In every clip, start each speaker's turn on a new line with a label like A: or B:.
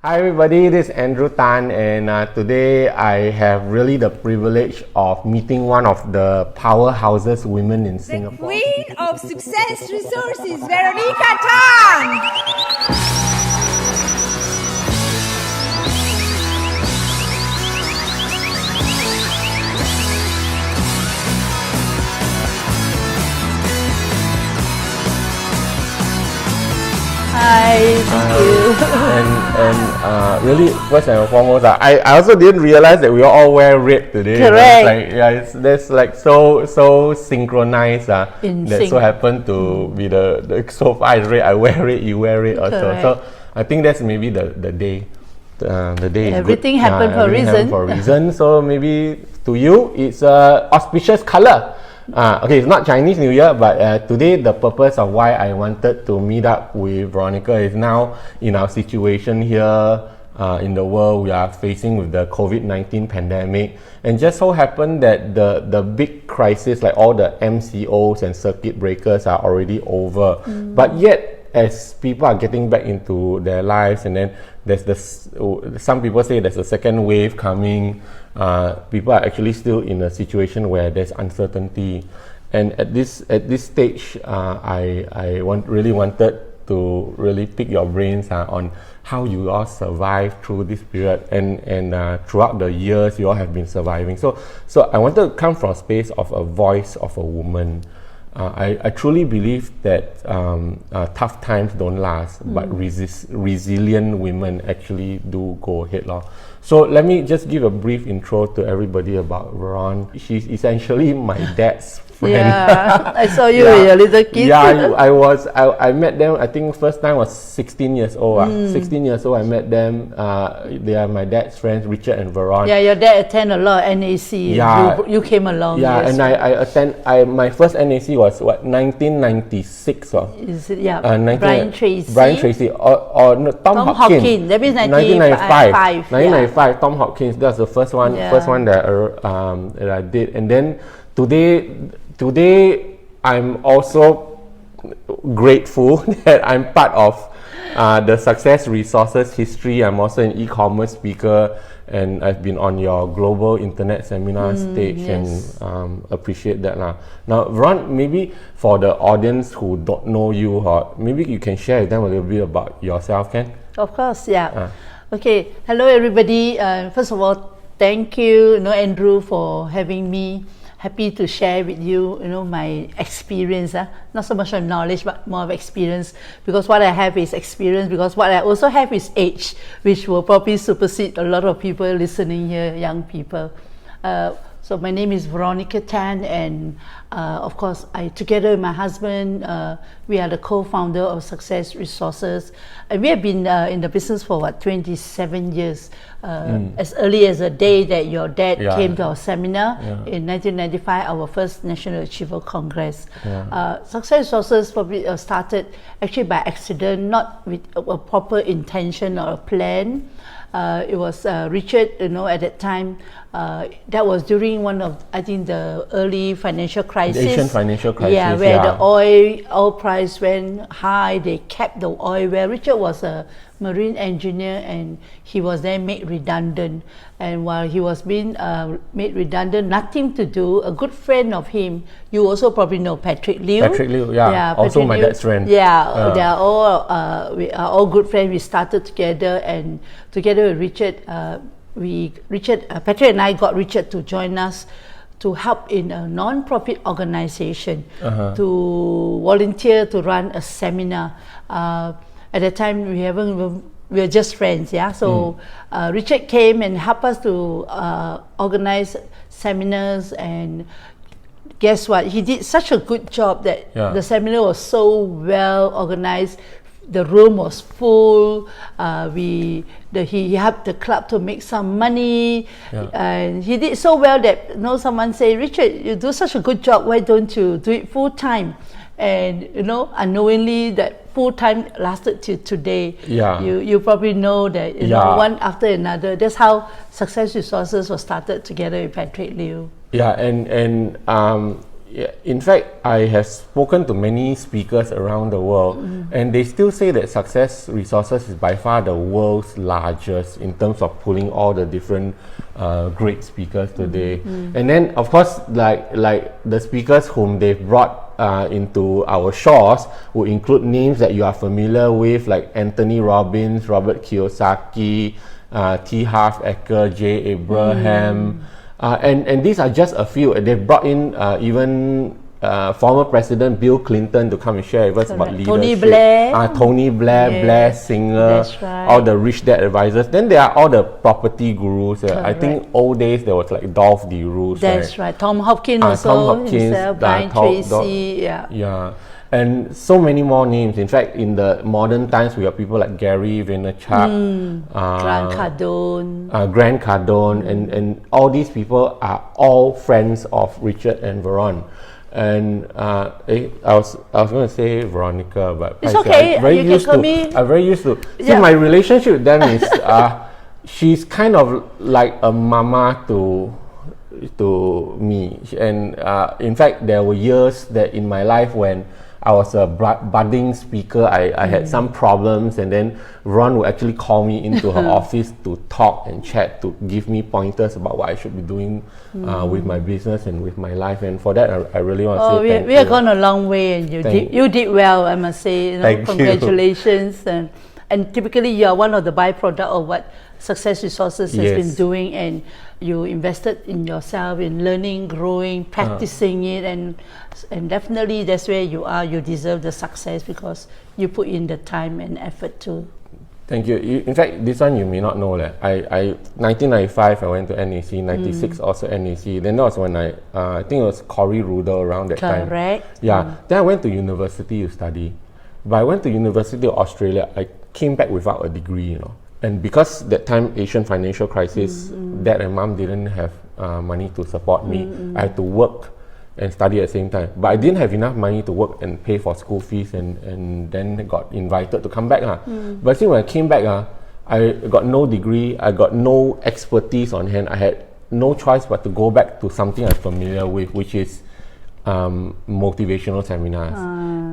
A: Hi everybody, this is Andrew Tan, and today I have really the privilege of meeting one of the powerhouses women in Singapore.
B: The Queen of Success Resources, Veronica Tan.
C: Hi, thank you.
A: And really, first and foremost, I also didn't realize that we all wear red today.
C: Correct.
A: That's like so synchronized.
C: In
A: that
C: sync.
A: so happened to be the so far is red. I wear it, you wear it also.
C: Correct.
A: So I think that's maybe the day. The day
C: Everything
A: is good.
C: happened for a
A: Everything
C: reason.
A: happened for a reason. So maybe to you, it's a auspicious color. Okay, it's not Chinese New Year, but today the purpose of why I wanted to meet up with Veronica is now in our situation here in the world we are facing with the COVID-19 pandemic, and just so happened that the big crisis, like all the MCOs and circuit breakers, are already over. But yet, as people are getting back into their lives, and then there's some people say there's a second wave coming. People are actually still in a situation where there's uncertainty, and at this stage, I really wanted to really pick your brains on how you all survived through this period, and throughout the years you all have been surviving. So I wanted to come from a space of a voice of a woman. I truly believe that tough times don't last, but resilient women actually do go ahead. So let me just give a brief intro to everybody about Veron. She's essentially my dad's friend.
C: Yeah, I saw you with your little kids.
A: Yeah, I met them, I think first time was 16 years old. 16 years old I met them. They are my dad's friends, Richard and Veron.
C: Yeah, your dad attend a lot of NAC.
A: Yeah.
C: You came along.
A: Yeah,
C: yes.
A: and my first NAC was 1996.
C: Is it, yeah.
A: 19
C: Brian Tracy.
A: Brian Tracy or no, Tom Hopkins.
C: That means
A: 1995. 1995.
C: Yeah.
A: Tom Hopkins. That's the first one.
C: Yeah.
A: First one that I did. And then today I'm also grateful that I'm part of the Success Resources history. I'm also an e-commerce speaker, and I've been on your global internet seminar stage,
C: yes.
A: and appreciate that. Now, Veron, maybe for the audience who don't know you, maybe you can share with them a little bit about yourself, Ken?
C: Of course, yeah. Okay, hello everybody. First of all, thank you, Andrew, for having me. Happy to share with you, my experience. Not so much of knowledge, but more of experience. Because what I have is experience. Because what I also have is age, which will probably supersede a lot of people listening here, young people. So my name is Veronica Tan, and of course, together with my husband, we are the co-founder of Success Resources, and we have been in the business for 27 years. As early as the day that your dad came to our seminar in 1995, our first National Achiever Congress. Success Resources probably started actually by accident, not with a proper intention or a plan. It was Richard, at that time. That was during one of, I think, the early financial crisis.
A: The Asian financial crisis.
C: Yeah, where the oil price went high. They kept the oil. Where Richard was a marine engineer, and he was then made redundant. And while he was being made redundant, nothing to do. A good friend of him, you also probably know Patrick Liu.
A: Patrick Liu, yeah. Also
C: Patrick
A: my
C: Liu.
A: dad's friend.
C: Yeah, they are all we are all good friends. We started together, and together with Richard, Patrick and I got Richard to join us to help in a non-profit organization to volunteer to run a seminar. At the time, we were just friends, yeah. So Richard came and helped us to organize seminars, and guess what? He did such a good job that the seminar was so well organized. The room was full. He helped the club to make some money, and he did so well that someone say, Richard, you do such a good job. Why don't you do it full time? And unknowingly, that full time lasted till today.
A: Yeah.
C: You probably know that one after another. That's how Success Resources was started together with Patrick Liu.
A: Yeah, and yeah, in fact, I have spoken to many speakers around the world, and they still say that Success Resources is by far the world's largest in terms of pulling all the different great speakers today. And then, of course, like the speakers whom they've brought into our shores would include names that you are familiar with, like Anthony Robbins, Robert Kiyosaki, T. Harv Eker, J. Abraham. And these are just a few. They've brought in even former President Bill Clinton to come and share with us about leadership.
C: Tony Blair.
A: Tony Blair,
C: Yes,
A: Blair Singer,
C: that's right.
A: all the rich dad advisors. Then there are all the property gurus. I think old days there was like Dolph DeRose.
C: That's right. Tom Hopkins also
A: Tom Hopkins,
C: himself, Brian Tracy.
A: Yeah. And so many more names. In fact, in the modern times, we have people like Gary Vaynerchuk,
C: Grant Cardone.
A: Grant Cardone, and all these people are all friends of Richard and Veron. And I was going to say Veronica, but
C: It's okay. You can call me.
A: I'm very used to. See,
C: Yeah.
A: my relationship with them is she's kind of like a mama to me. And in fact, there were years that in my life when I was a budding speaker, I had some problems, and then Ron would actually call me into her office to talk and chat, to give me pointers about what I should be doing with my business and with my life. And for that, I really want to say thank you.
C: We have gone a long way, and you did well, I must say.
A: Thank you.
C: Congratulations. And typically, you are one of the byproduct of what Success Resources has been doing, and you invested in yourself, in learning, growing, practicing it, and definitely that's where you are. You deserve the success because you put in the time and effort too.
A: Thank you. In fact, this one you may not know. 1995, I went to NAC, 96 also NAC. Then that was when I think it was Cory Rudel around that time.
C: Correct.
A: Yeah. Then I went to university to study. But I went to University of Australia, I came back without a degree, And because that time Asian financial crisis, dad and mom didn't have money to support me. I had to work and study at the same time. But I didn't have enough money to work and pay for school fees, and then got invited to come back. But see, when I came back, I got no degree, I got no expertise on hand. I had no choice but to go back to something I'm familiar with, which is motivational seminars.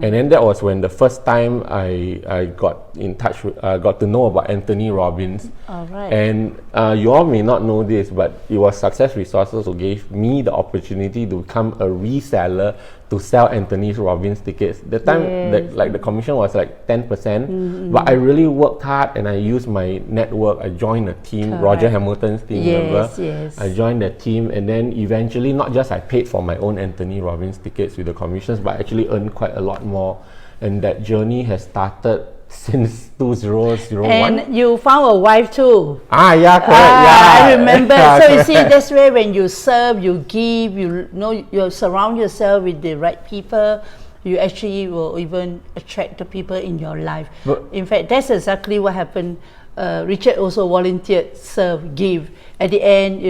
A: And then that was when the first time I got in touch with, got to know about Anthony Robbins.
C: All right.
A: And you all may not know this, but it was Success Resources who gave me the opportunity to become a reseller to sell Anthony Robbins tickets. The time, the commission was like 10%, but I really worked hard and I used my network. I joined a team, Roger Hamilton's team, remember?
C: Yes.
A: I joined the team, and then eventually, not just I paid for my own Anthony Robbins tickets with the commissions, but I actually earned quite a lot more. And that journey has started since 2001.
C: And you found a wife too.
A: Yeah, correct. Yeah,
C: I remember.
A: Yeah,
C: So you
A: correct.
C: see, that's where when you serve, you give, you surround yourself with the right people, you actually will even attract the people in your life.
A: But
C: in fact, that's exactly what happened. Richard also volunteered, serve, give. At the end,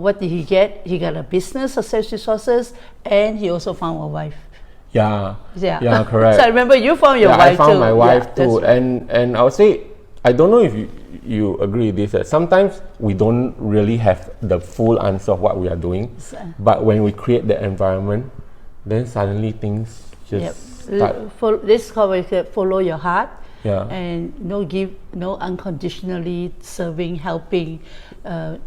C: what did he get? He got a business, Success Resources, and he also found a wife.
A: Yeah,
C: Yeah,
A: correct.
C: So I remember you found your wife too.
A: I found my wife too,
C: Right.
A: and I would say, I don't know if you agree with this, that sometimes we don't really have the full answer of what we are doing, but when we create the environment, then suddenly things just start.
C: This is how we follow your heart.
A: Yeah.
C: And give unconditionally, serving, helping,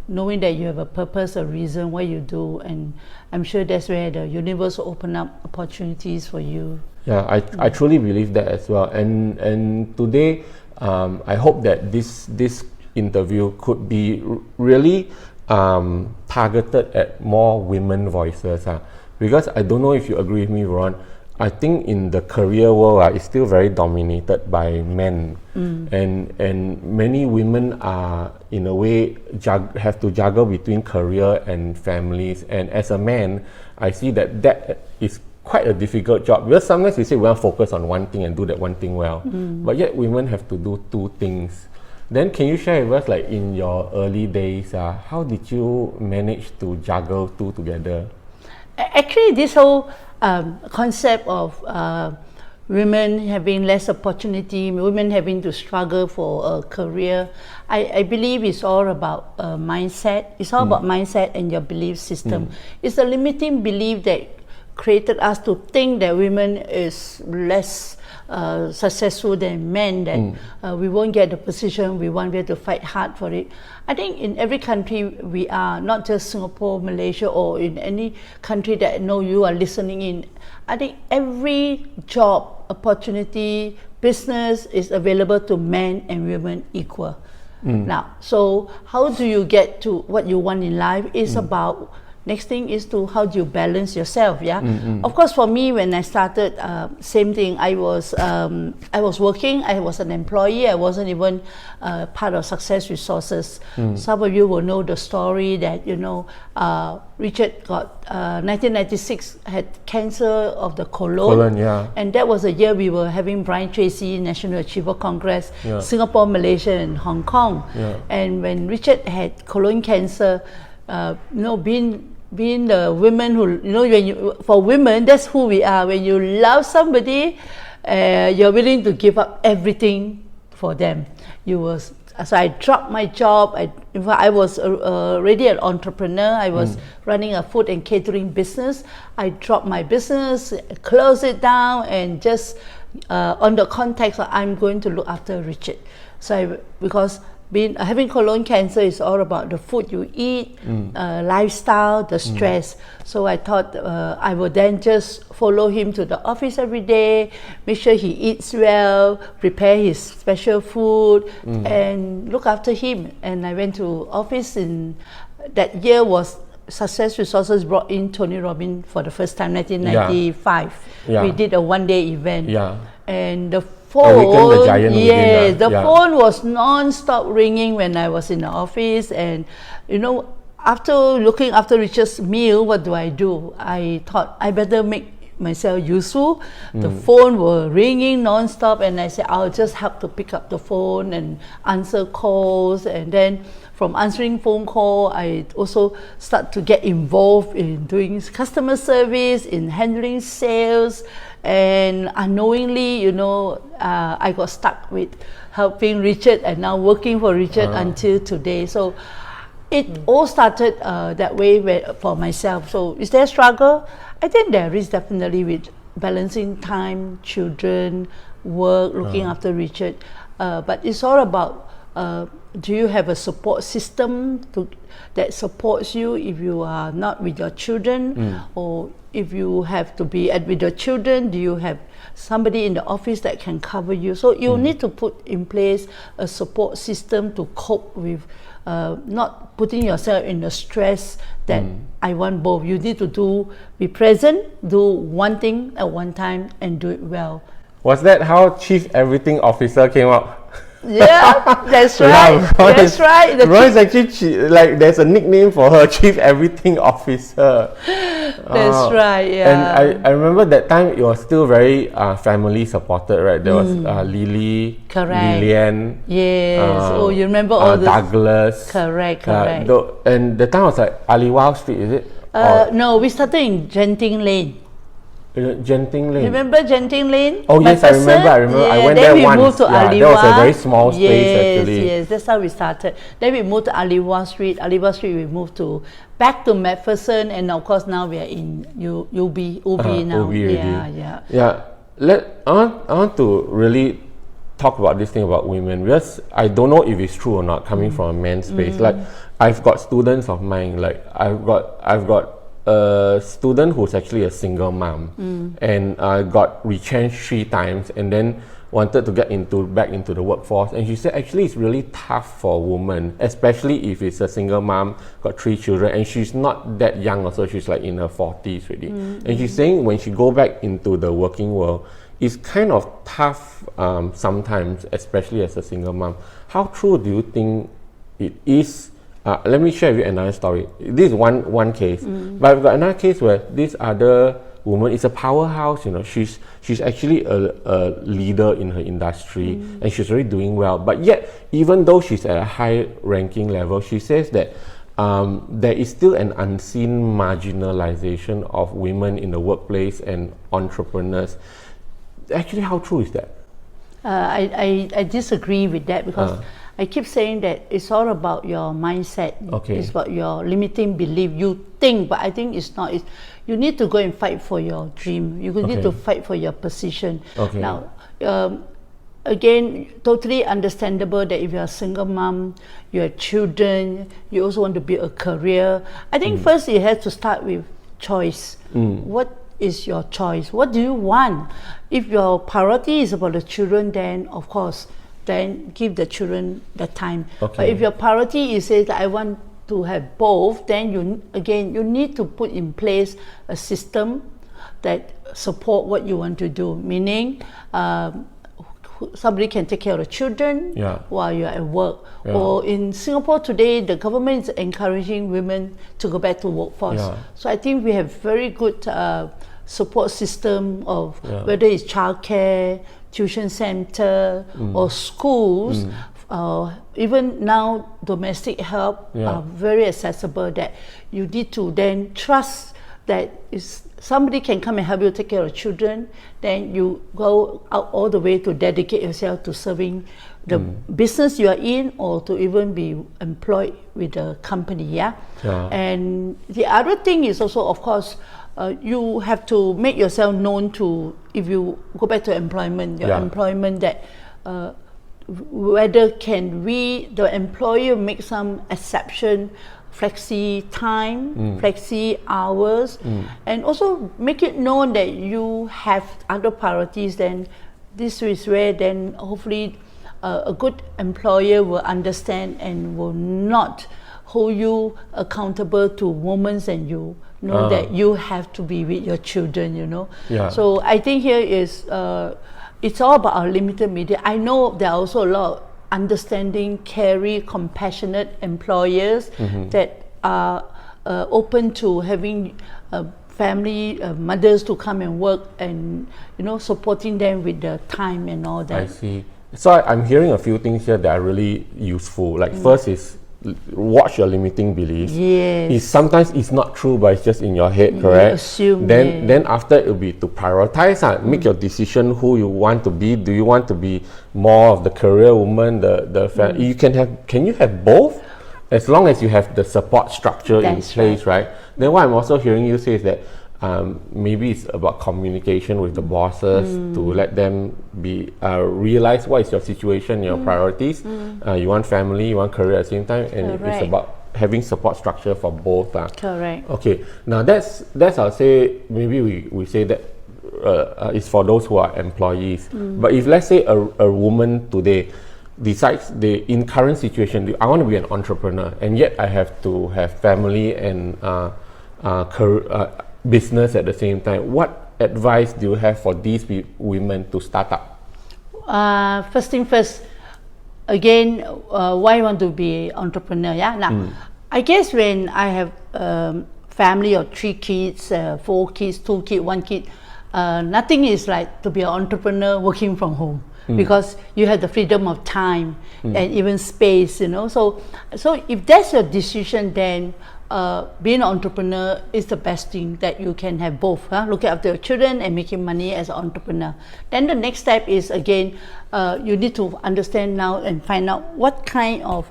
C: knowing that you have a purpose, a reason why you do, and I'm sure that's where the universe will open up opportunities for you.
A: Yeah, I truly believe that as well. And today, I hope that this interview could be really targeted at more women voices. Because I don't know if you agree with me, Veron. I think in the career world, it's still very dominated by men, and many women are in a way have to juggle between career and families. And as a man, I see that is quite a difficult job, because sometimes we say we want to focus on one thing and do that one thing well, but yet women have to do two things. Then can you share with us, like in your early days, how did you manage to juggle two together?
C: Actually, this whole concept of women having less opportunity, women having to struggle for a career, I believe it's all about mindset. It's all about mindset and your belief system. It's a limiting belief that created us to think that women is less successful than men, that we won't get the position we want, we have to fight hard for it. I think in every country we are, not just Singapore, Malaysia, or in any country that know you are listening in, I think every job, opportunity, business is available to men and women equal. Now, so how do you get to what you want in life is about, next thing is to how do you balance yourself, Of course, for me, when I started, same thing, I was working, I was an employee, I wasn't even part of Success Resources. Some of you will know the story that, Richard got, 1996, had cancer of the colon, and that was the year we were having Brian Tracy National Achiever Congress, Singapore, Malaysia, and Hong Kong. And when Richard had colon cancer, being the women who, for women, that's who we are. When you love somebody, you're willing to give up everything for them. So I dropped my job. In fact, I was already an entrepreneur. I was running a food and catering business. I dropped my business, closed it down, and just on the context of I'm going to look after Richard. So because having colon cancer is all about the food you eat, lifestyle, the stress. So I thought I would then just follow him to the office every day, make sure he eats well, prepare his special food, and look after him. And I went to office in that year was Success Resources brought in Tony Robbins for the first time, 1995. We did a one-day event. And the phone, phone was non-stop ringing when I was in the office. And after looking after Richard's meal, what do? I thought I better make myself useful. The phone were ringing non-stop, and I said I'll just help to pick up the phone and answer calls. And then from answering phone call, I also start to get involved in doing customer service, in handling sales. And unknowingly, I got stuck with helping Richard and now working for Richard until today. So it all started that way for myself. So is there a struggle? I think there is definitely with balancing time, children, work, looking after Richard. But it's all about, do you have a support system that supports you if you are not with your children? Or if you have to be with your children, do you have somebody in the office that can cover you? So you need to put in place a support system to cope with not putting yourself in the stress that I want both. You need to be present, do one thing at one time, and do it well.
A: Was that how Chief Everything Officer came up?
C: Yeah, that's right. That's right.
A: Veronica actually there's a nickname for her, Chief Everything Officer.
C: That's right. Yeah.
A: And I remember that time it was still very family supported, right? There was Lily, Lillian.
C: Yes. You remember all this?
A: Douglas.
C: Correct.
A: And the time was like Aliwal Street, is it?
C: No, we started in Genting Lane.
A: Genting Lane.
C: Remember Genting Lane?
A: Oh yes, I remember.
C: Yeah,
A: I went there once.
C: Then we moved to Aliwal.
A: That was a very small space actually.
C: Yes, that's how we started. Then we moved to Aliwal Street. Aliwal Street we moved back to Macpherson, and of course now we are in UB now.
A: UB yeah. I want to really talk about this thing about women, because I don't know if it's true or not, coming from a man's space. Like I've got students of mine. Like I've got a student who's actually a single mom and got retrenched 3 times and then wanted to get back into the workforce. And she said actually it's really tough for a woman, especially if it's a single mom, got 3 children, and she's not that young also, she's like in her 40s already. And she's saying when she go back into the working world, it's kind of tough sometimes, especially as a single mom. How true do you think it is? Let me share with you another story. This is one case, but I've got another case where this other woman is a powerhouse. She's actually a leader in her industry, and she's already doing well. But yet, even though she's at a high ranking level, she says that there is still an unseen marginalization of women in the workplace and entrepreneurs. Actually, how true is that?
C: I disagree with that, because I keep saying that it's all about your mindset.
A: Okay.
C: It's about your limiting belief. You think, but I think it's not. You need to go and fight for your dream. You need to fight for your position.
A: Okay.
C: Now, again, totally understandable that if you're a single mom, you have children, you also want to build a career. I think first it has to start with choice. What is your choice? What do you want? If your priority is about the children, then of course, then give the children the time.
A: Okay.
C: But if your priority is that I want to have both, then you need to put in place a system that support what you want to do. Meaning, somebody can take care of the children while you're at work. Or in Singapore today, the government is encouraging women to go back to workforce. So I think we have very good support system of whether it's childcare, tuition center, or schools. Even now, domestic help are very accessible, that you need to then trust that somebody can come and help you take care of children, then you go out all the way to dedicate yourself to serving the business you are in, or to even be employed with the company. And the other thing is also, of course, you have to make yourself known to, if you go back to employment, employment, that whether can the employer make some exception, flexi time, flexi hours, and also make it known that you have other priorities. Then this is where then hopefully a good employer will understand and will not hold you accountable to moments, and you know that you have to be with your children, So I think here is it's all about our limited media. I know there are also a lot of understanding, caring, compassionate employers that are open to having family mothers to come and work, and supporting them with the time and all that.
A: I see. So I'm hearing a few things here that are really useful. Like first is watch your limiting beliefs.
C: Yes.
A: Sometimes it's not true, but it's just in your head, correct?
C: Assume.
A: Then after it will be to prioritize. Make your decision who you want to be. Do you want to be more of the career woman, you can you have both? As long as you have the support structure in place, right? Then what I'm also hearing you say is that maybe it's about communication with the bosses to let them be realize what is your situation, your priorities. You want family, you want career at the same time, and it's about having support structure for both.
C: Correct.
A: Okay, now that's I'll say, maybe we say that it's for those who are employees. But if let's say a woman today decides in current situation, I want to be an entrepreneur, and yet I have to have family and business at the same time. What advice do you have for these women to start up?
C: First thing first, again, why I want to be entrepreneur? Now, I guess when I have family of 3 kids, 4 kids, 2 kids, 1 kid, nothing is like to be an entrepreneur working from home. Because you have the freedom of time and even space, So if that's your decision, then being an entrepreneur is the best thing, that you can have both. Looking after your children and making money as an entrepreneur. Then the next step is, again, you need to understand now and find out what kind of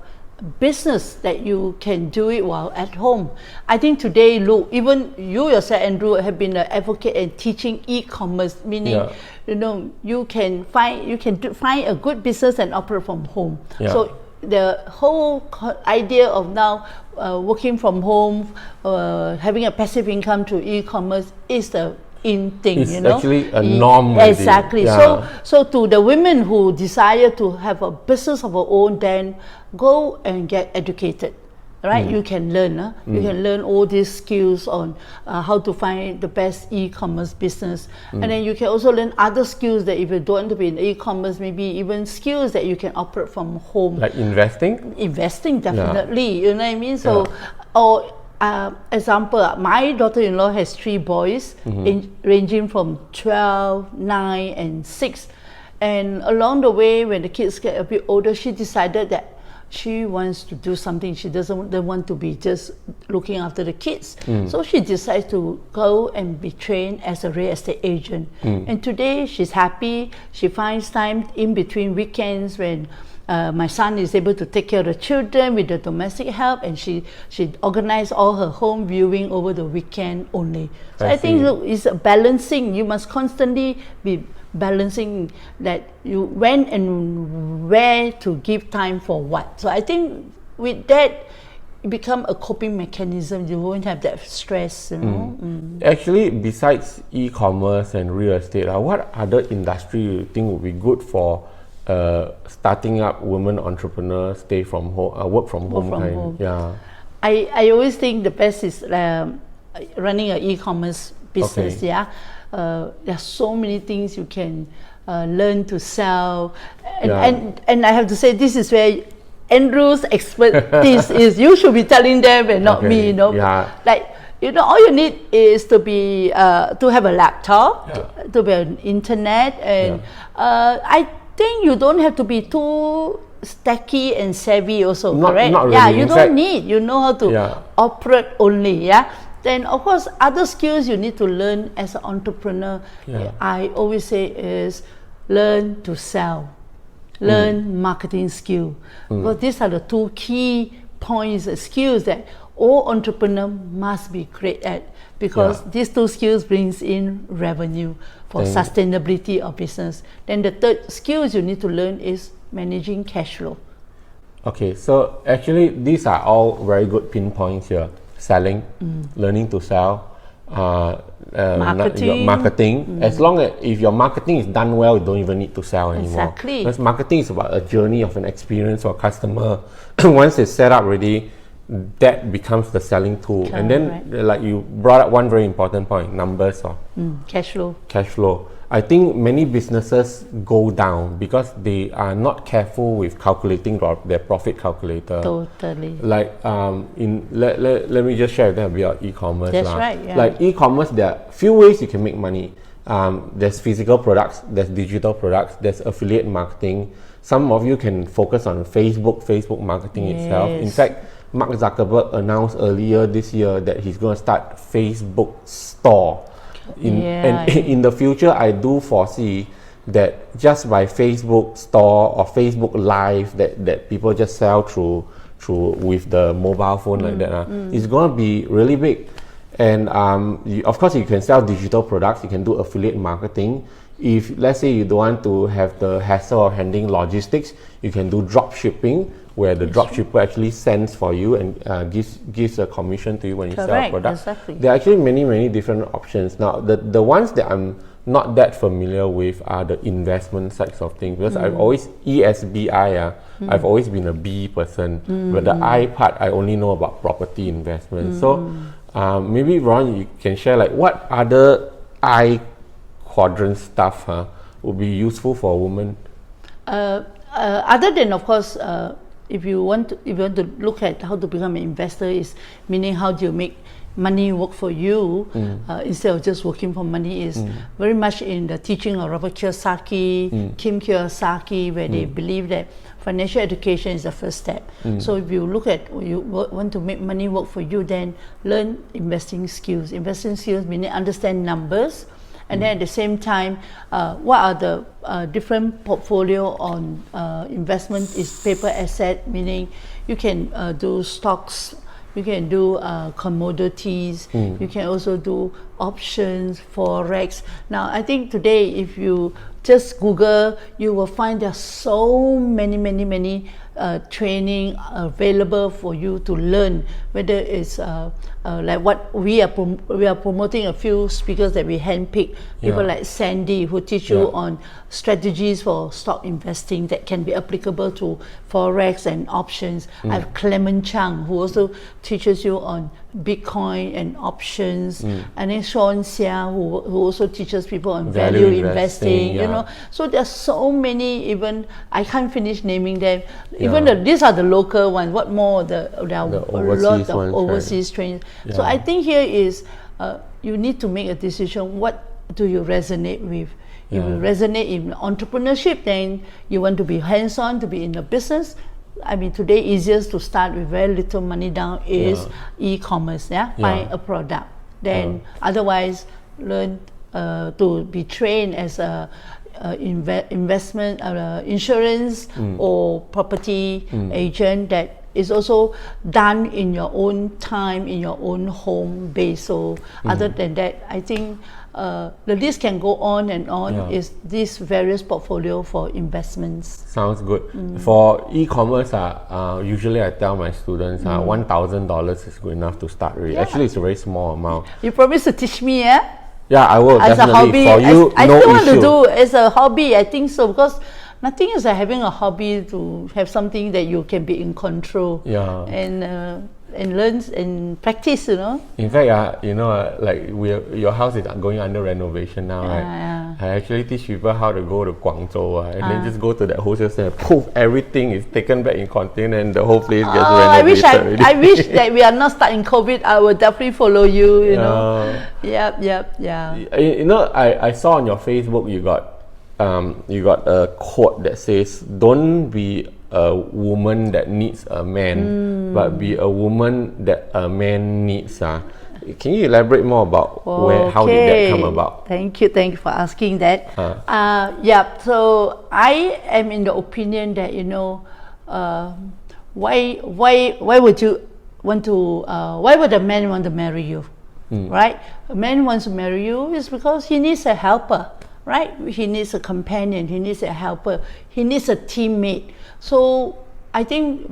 C: business that you can do it while at home. I think today, look, even you yourself, Andrew, have been an advocate and teaching e-commerce, meaning you can find a good business and operate from home. So the whole idea of now working from home, having a passive income through e-commerce is the in thing,
A: it's actually a norm.
C: Exactly. So to the women who desire to have a business of their own, then go and get educated. Right? You can learn. You can learn all these skills on how to find the best e-commerce business. And then you can also learn other skills that if you don't want to be in e-commerce, maybe even skills that you can operate from home.
A: Like investing?
C: Investing, definitely. You know what I mean? So, example, my daughter-in-law has 3 boys, ranging from 12, 9, and 6. And along the way, when the kids get a bit older, she decided that she wants to do something. She doesn't want to be just looking after the kids. So she decides to go and be trained as a real estate agent. And today she's happy. She finds time in between weekends when my son is able to take care of the children with the domestic help, and she organized all her home viewing over the weekend only. So I think it's a balancing. You must constantly be balancing that you when and where to give time for what. So I think with that, it become a coping mechanism. You won't have that stress, you know.
A: Actually, besides e-commerce and real estate, what other industry you think would be good for starting up women entrepreneurs, stay from home, work from home kind?
C: Home.
A: Yeah.
C: I always think the best is running an e-commerce business.
A: Okay.
C: Yeah, there are so many things you can learn to sell, and I have to say this is where Andrew's expertise is. You should be telling them and not me. You know, like all you need is to be to have a laptop, to be an internet, and I think you don't have to be too techy and savvy also, correct?
A: Not really.
C: Yeah, you don't need. You know how to operate only. Yeah. Then of course other skills you need to learn as an entrepreneur. I always say is learn to sell, learn marketing skill. Because these are the two key points, skills that all entrepreneur must be great at, because these two skills brings in revenue for sustainability of business. Then the third skills you need to learn is managing cash flow.
A: Okay, so actually these are all very good pinpoints here. Selling, learning to sell, marketing. As long as if your marketing is done well, you don't even need to sell anymore.
C: Exactly.
A: Because marketing is about a journey of an experience for a customer. Once it's set up already, that becomes the selling tool. And then, like you brought up one very important point, numbers or
C: cash flow.
A: Cash flow. I think many businesses go down because they are not careful with calculating their profit calculator.
C: Totally.
A: Like let me just share with them about e-commerce.
C: That's right. Yeah.
A: Like e-commerce, there are few ways you can make money. There's physical products, there's digital products, there's affiliate marketing. Some of you can focus on Facebook marketing itself. In fact, Mark Zuckerberg announced earlier this year that he's going to start Facebook store. In the future, I do foresee that just by Facebook store or Facebook Live that people just sell through with the mobile phone like that, it's going to be really big. And of course, you can sell digital products. You can do affiliate marketing. If let's say you don't want to have the hassle of handling logistics, you can do drop shipping, where the drop shipper actually sends for you and gives a commission to you when you sell a product.
C: Exactly.
A: There are actually many different options. Now, the ones that I'm not that familiar with are the investment sides of things, because I've always ESBI. I've always been a B person, but the I part I only know about property investment. So maybe Ron, you can share like what other I quadrant stuff would be useful for a woman.
C: Other than of course. If you want to look at how to become an investor, is meaning how do you make money work for you instead of just working for money, is very much in the teaching of Robert Kiyosaki, Kim Kiyosaki, where they believe that financial education is the first step. So if you look at you want to make money work for you, then learn investing skills. Investing skills meaning understand numbers. And then at the same time, what are the different portfolio on investment is paper asset, meaning you can do stocks, you can do commodities, you can also do options, forex. Now I think today if you just Google, you will find there are so many training available for you to learn, whether it's like what we are promoting a few speakers that we handpick, people like Sandy who teach you on strategies for stock investing that can be applicable to forex and options. I have Clement Chang who also teaches you on Bitcoin and options, and then Sean Xia who also teaches people on value investing. You know, so there's so many. Even I can't finish naming them. Even these are the local ones. What more? There are a lot of overseas trainings. So I think here is you need to make a decision. What do you resonate with? If you resonate in entrepreneurship, then you want to be hands-on, to be in a business. I mean, today easiest to start with very little money down is e-commerce. Find a product. Then otherwise learn to be trained as a investment, insurance, or property agent that is also done in your own time, in your own home base. So other than that, I think the list can go on and on.
A: Yeah.
C: Is these various portfolio for investments.
A: Sounds good. For e-commerce, usually I tell my students $1,000 is good enough to start with.
C: Yeah.
A: Actually, it's a very small amount.
C: You promise to teach me, yeah?
A: Yeah, I will
C: As a
A: definitely.
C: hobby,
A: For you,
C: I
A: no
C: still want to
A: issue.
C: do as a hobby. I think so, because nothing is like having a hobby to have something that you can be in control.
A: Yeah.
C: And learn and practice, you know.
A: In fact, like your house is going under renovation now, right?
C: Yeah.
A: I actually teach people how to go to Guangzhou and then just go to that wholesale store. Poof, everything is taken back in container and the whole place gets renovated already.
C: I wish that we are not stuck in COVID. I will definitely follow you. You know. Yeah.
A: You know, I saw on your Facebook you got a quote that says, "Don't be a woman that needs a man, but be a woman that a man needs." Can you elaborate more about how did that come about?
C: Thank you for asking that. So I am in the opinion that why would you want to? Why would a man want to marry you? Right? A man wants to marry you is because he needs a helper. Right? He needs a companion, he needs a helper, he needs a teammate. So I think,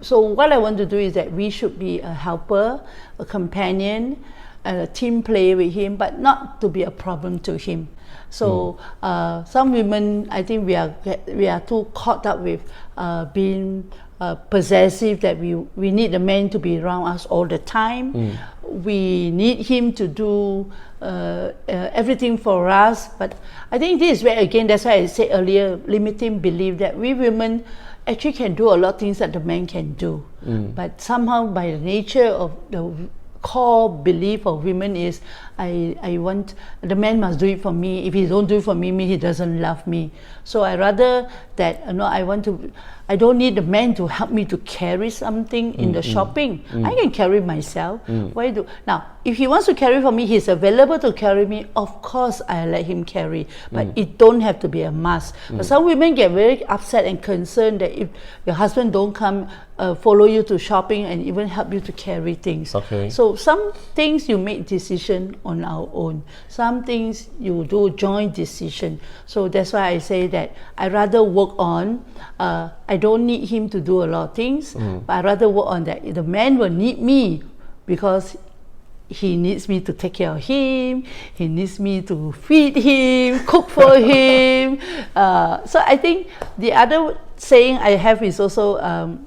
C: what I want to do is that we should be a helper, a companion, and a team player with him, but not to be a problem to him. So some women, I think we are too caught up with being possessive, that we need the man to be around us all the time. We need him to do everything for us. But I think this is where, again, that's why I said earlier, limiting belief that we women actually can do a lot of things that the man can do. But somehow, by the nature of the core belief of women is, I want the man must do it for me. If he don't do it for me, he doesn't love me. So I rather that I don't need the man to help me to carry something in the shopping. I can carry myself. Now, if he wants to carry for me, he's available to carry me. Of course, I let him carry, but it don't have to be a must. But some women get very upset and concerned that if your husband don't come follow you to shopping and even help you to carry things.
A: Okay.
C: So some things you make decision on our own. Some things you do joint decision. So that's why I say that I rather work on. I don't need him to do a lot of things, but I rather work on that. The man will need me because he needs me to take care of him. He needs me to feed him, cook for him. So I think the other saying I have is also.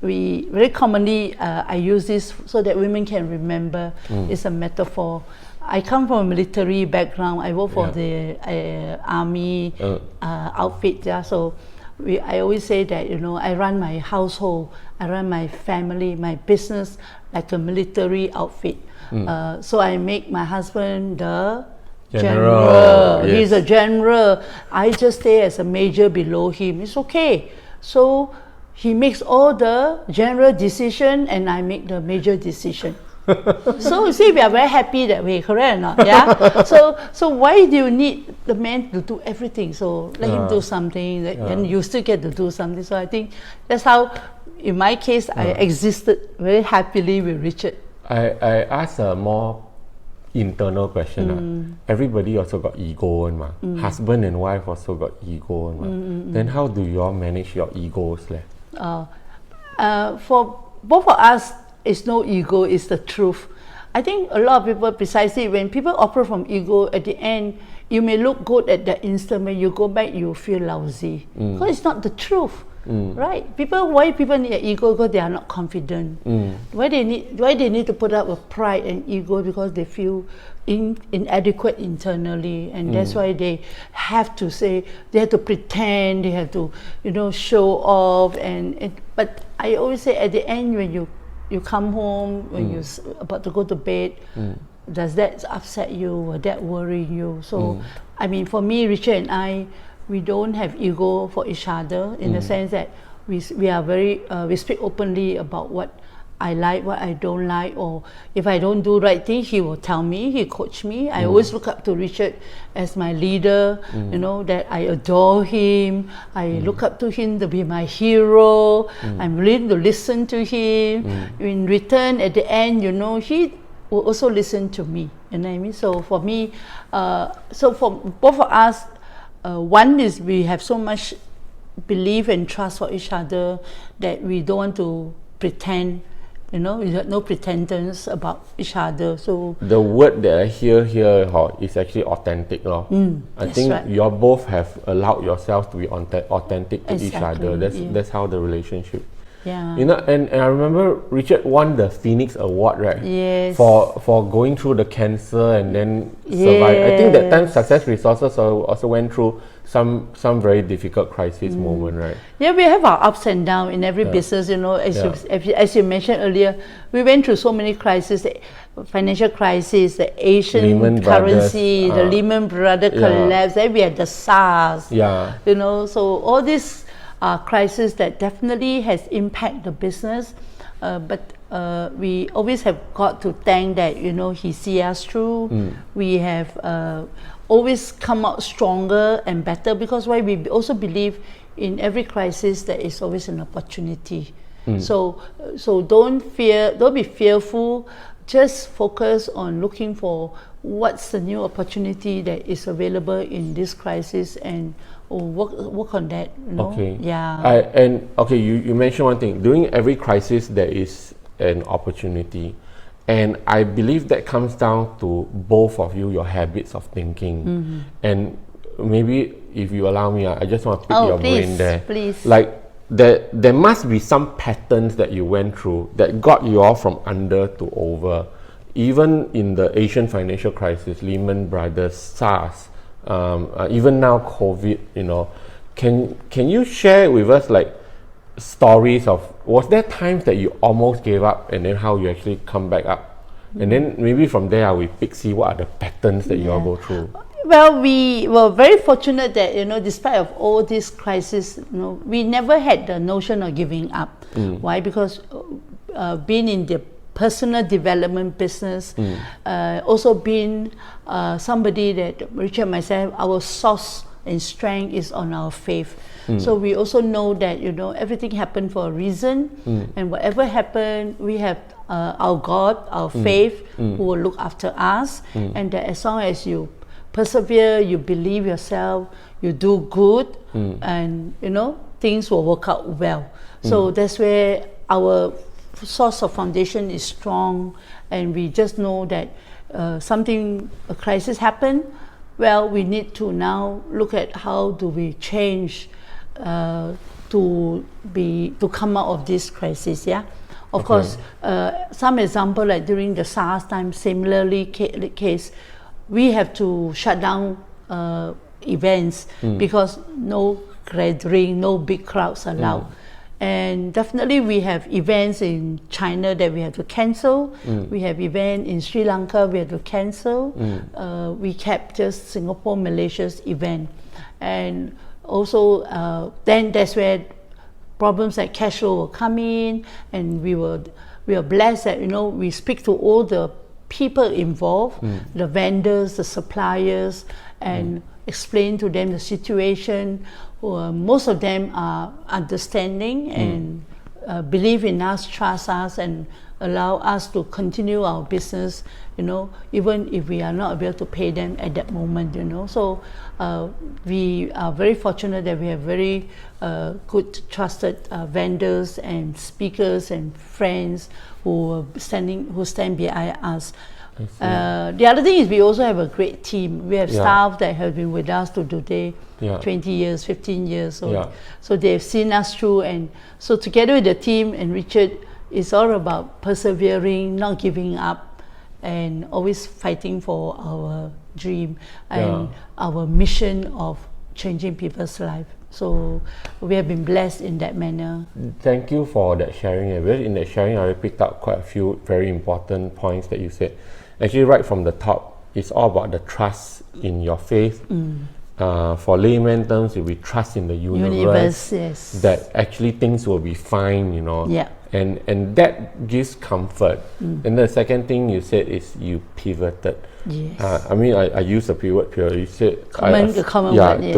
C: We very commonly I use this so that women can remember. It's a metaphor. I come from a military background. I work for the army outfit. So I always say that I run my household, I run my family, my business like a military outfit. So I make my husband the general.
A: Yes.
C: He's a general. I just stay as a major below him. It's okay. So he makes all the general decision and I make the major decision. So you see, we are very happy that way, correct or not? Yeah. So why do you need the man to do everything? So let him do something, and you still get to do something. So I think that's how, in my case, I existed very happily with Richard.
A: I ask a more internal question. Everybody also got ego, husband and wife also got ego. Then how do you all manage your egos?
C: For both of us, it's no ego, it's the truth. I think a lot of people, precisely when people operate from ego, at the end, you may look good at the instant, when you go back, you feel lousy. Because it's not the truth. Right? Why people need an ego? Because they are not confident. Why they need to put up with pride and ego? Because they feel inadequate internally, and that's why they have to say, they have to pretend, they have to show off. But I always say, at the end, when you come home, when you're about to go to bed, does that upset you or that worry you? So I mean, for me, Richard and I, we don't have ego for each other, in the sense that we are very we speak openly about what I like, what I don't like, or if I don't do right thing, he will tell me, he coach me. I always look up to Richard as my leader, you know, that I adore him. I look up to him to be my hero. I'm willing to listen to him. In return, at the end, you know, he will also listen to me. You know what I mean? So for me, so for both of us, one is we have so much belief and trust for each other that we don't want to pretend, you know, we have no pretensions about each other. So
A: the word that I hear here is actually authentic. I think
C: right.
A: you both have allowed yourself to be authentic to each other. That's how the relationship.
C: Yeah.
A: You know, and I remember Richard won the Phoenix Award, right?
C: Yes.
A: For going through the cancer and then survive. I think that time Success Resources also went through some very difficult crisis moment, right?
C: Yeah, we have our ups and downs in every business, you know. As you mentioned earlier, we went through so many crises, the financial crisis, the Asian
A: Lehman
C: currency,
A: Brothers,
C: the Lehman Brothers collapse, then we had the SARS, you know, so all these crisis that definitely has impacted the business, but we always have got to thank that, you know, he see us through. We have always come out stronger and better, because why we also believe in every crisis there is always an opportunity. So don't be fearful. Just focus on looking for what's the new opportunity that is available in this crisis, and work on that, you know?
A: Okay.
C: Yeah.
A: You mentioned one thing. During every crisis, there is an opportunity, and I believe that comes down to both of you, your habits of thinking. And maybe if you allow me, I just want to pick your brain there.
C: Please.
A: Like there must be some patterns that you went through that got you all from under to over. Even in the Asian financial crisis, Lehman Brothers, SARS, even now COVID, you know, can you share with us like stories of, was there times that you almost gave up and then how you actually come back up? And then maybe from there we see what are the patterns that you all go through.
C: Well, we were very fortunate that, you know, despite of all these crises, you know, we never had the notion of giving up. Why? Because being in the personal development business, also being somebody that Richard and myself, our source and strength is on our faith. So we also know that, you know, everything happened for a reason, and whatever happened, we have our God, our faith, who will look after us, and that as long as you persevere, you believe yourself, you do good, and, you know, things will work out well. So that's where our source of foundation is strong, and we just know that a crisis happened. Well, we need to now look at how do we change to come out of this crisis. Of course, some example like during the SARS time, similarly case, we have to shut down events because no gathering, no big crowds allowed. And definitely we have events in China that we have to cancel. We have events in Sri Lanka we have to cancel. We kept just Singapore, Malaysia's event. And also then that's where problems like cash flow will come in, and we are blessed that, you know, we speak to all the people involved, the vendors, the suppliers, and explain to them the situation. Most of them are understanding and believe in us, trust us, and allow us to continue our business, you know, even if we are not able to pay them at that moment, you know. So we are very fortunate that we have very good, trusted vendors and speakers and friends who stand behind us. The other thing is we also have a great team. We have staff that have been with us to today, 20 years, 15 years. So they've seen us through, and so together with the team and Richard, it's all about persevering, not giving up, and always fighting for our dream and our mission of changing people's life. So we have been blessed in that manner.
A: Thank you for that sharing. In that sharing, I picked up quite a few very important points that you said. Actually, right from the top, it's all about the trust in your faith. For layman terms, we trust in the universe,
C: yes,
A: that actually things will be fine, you know. and that gives comfort. And the second thing you said is you pivoted.
C: Yes.
A: I mean, I use the pivot period. You said
C: The common word, yes.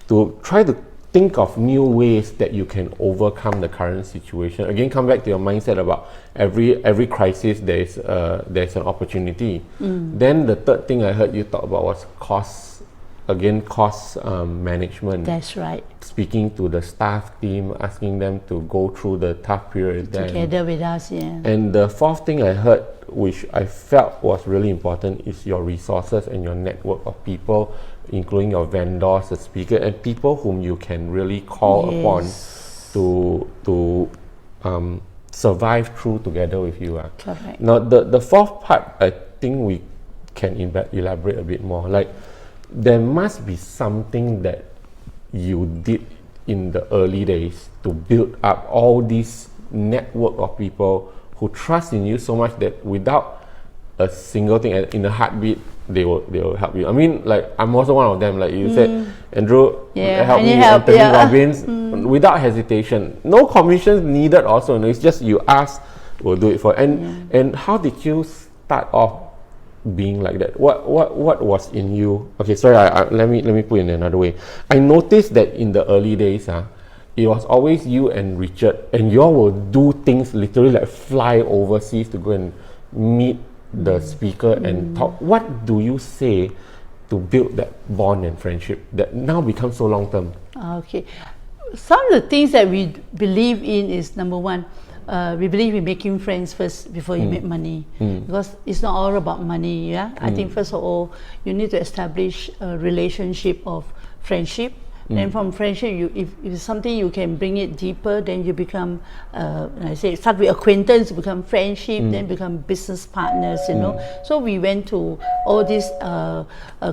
A: to try to think of new ways that you can overcome the current situation. Again, come back to your mindset about every crisis there's an opportunity. Then the third thing I heard you talk about was cost management.
C: That's right.
A: Speaking to the staff team, asking them to go through the tough period
C: Together with us, yeah.
A: And the fourth thing I heard, which I felt was really important, is your resources and your network of people, including your vendors, the speaker, and people whom you can really call upon to survive through together with you.
C: Correct.
A: Now, the fourth part, I think we can elaborate a bit more. Like, there must be something that you did in the early days to build up all this network of people who trust in you so much that without a single thing in a heartbeat, they will help you. I mean, like, I'm also one of them. Like you said, Andrew, help me, Anthony Robbins, without hesitation. No commissions needed also. No, it's just you ask, we'll do it for. And how did you start off being like that? What was in you? Okay, sorry, let me put it in another way. I noticed that in the early days, it was always you and Richard, and you all will do things literally like fly overseas to go and meet the speaker and talk. What do you say to build that bond and friendship that now becomes so long term?
C: Okay, some of the things that we believe in is, number one, we believe in making friends first before you make money, because it's not all about money. I think first of all you need to establish a relationship of friendship. Then from friendship, if it's something you can bring it deeper, then you become, I say, start with acquaintance, become friendship, then become business partners, you know. So we went to all this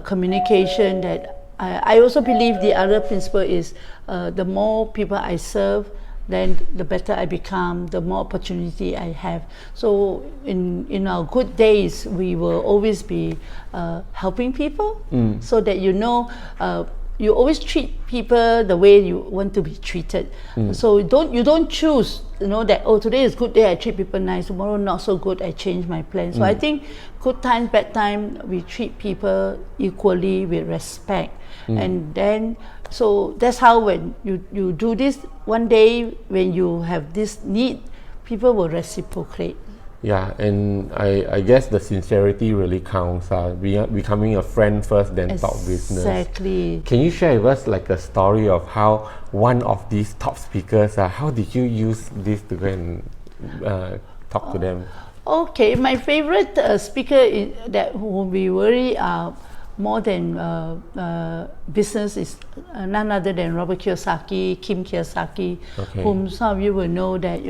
C: communication that I also believe the other principle is the more people I serve, then the better I become, the more opportunity I have. So in our good days, we will always be helping people, so that you always treat people the way you want to be treated. So you don't choose, that today is good day, I treat people nice, tomorrow not so good, I change my plan. So I think good time, bad time, we treat people equally with respect. And then, so that's how when you do this, one day when you have this need, people will reciprocate.
A: Yeah, and I guess the sincerity really counts. Becoming a friend first, then talk business.
C: Exactly.
A: Can you share with us like a story of how one of these top speakers, how did you use this to go and talk to them?
C: Okay, my favorite speaker who we worry more than business is none other than Robert Kiyosaki, Kim Kiyosaki, whom some of you will know that,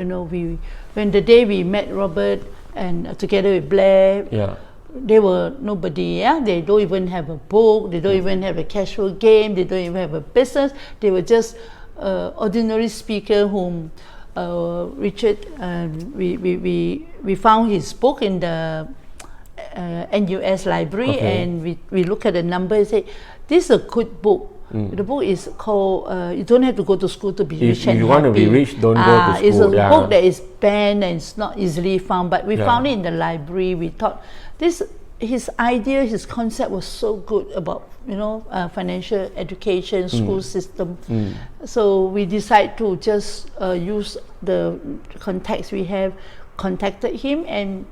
C: when the day we met Robert and together with Blair, they were nobody, they don't even have a book, they don't even have a casual game, they don't even have a business, they were just ordinary speaker whom Richard, we found his book in the NUS library, and we look at the number and say, this is a good book. The book is called you don't have to go to school to be rich and happy. If you want to be rich, don't go to school. It's a book that is banned and it's not easily found, but we found it in the library. We thought his idea, his concept was so good about financial education, school system. So we decided to just use the contacts we have, contacted him and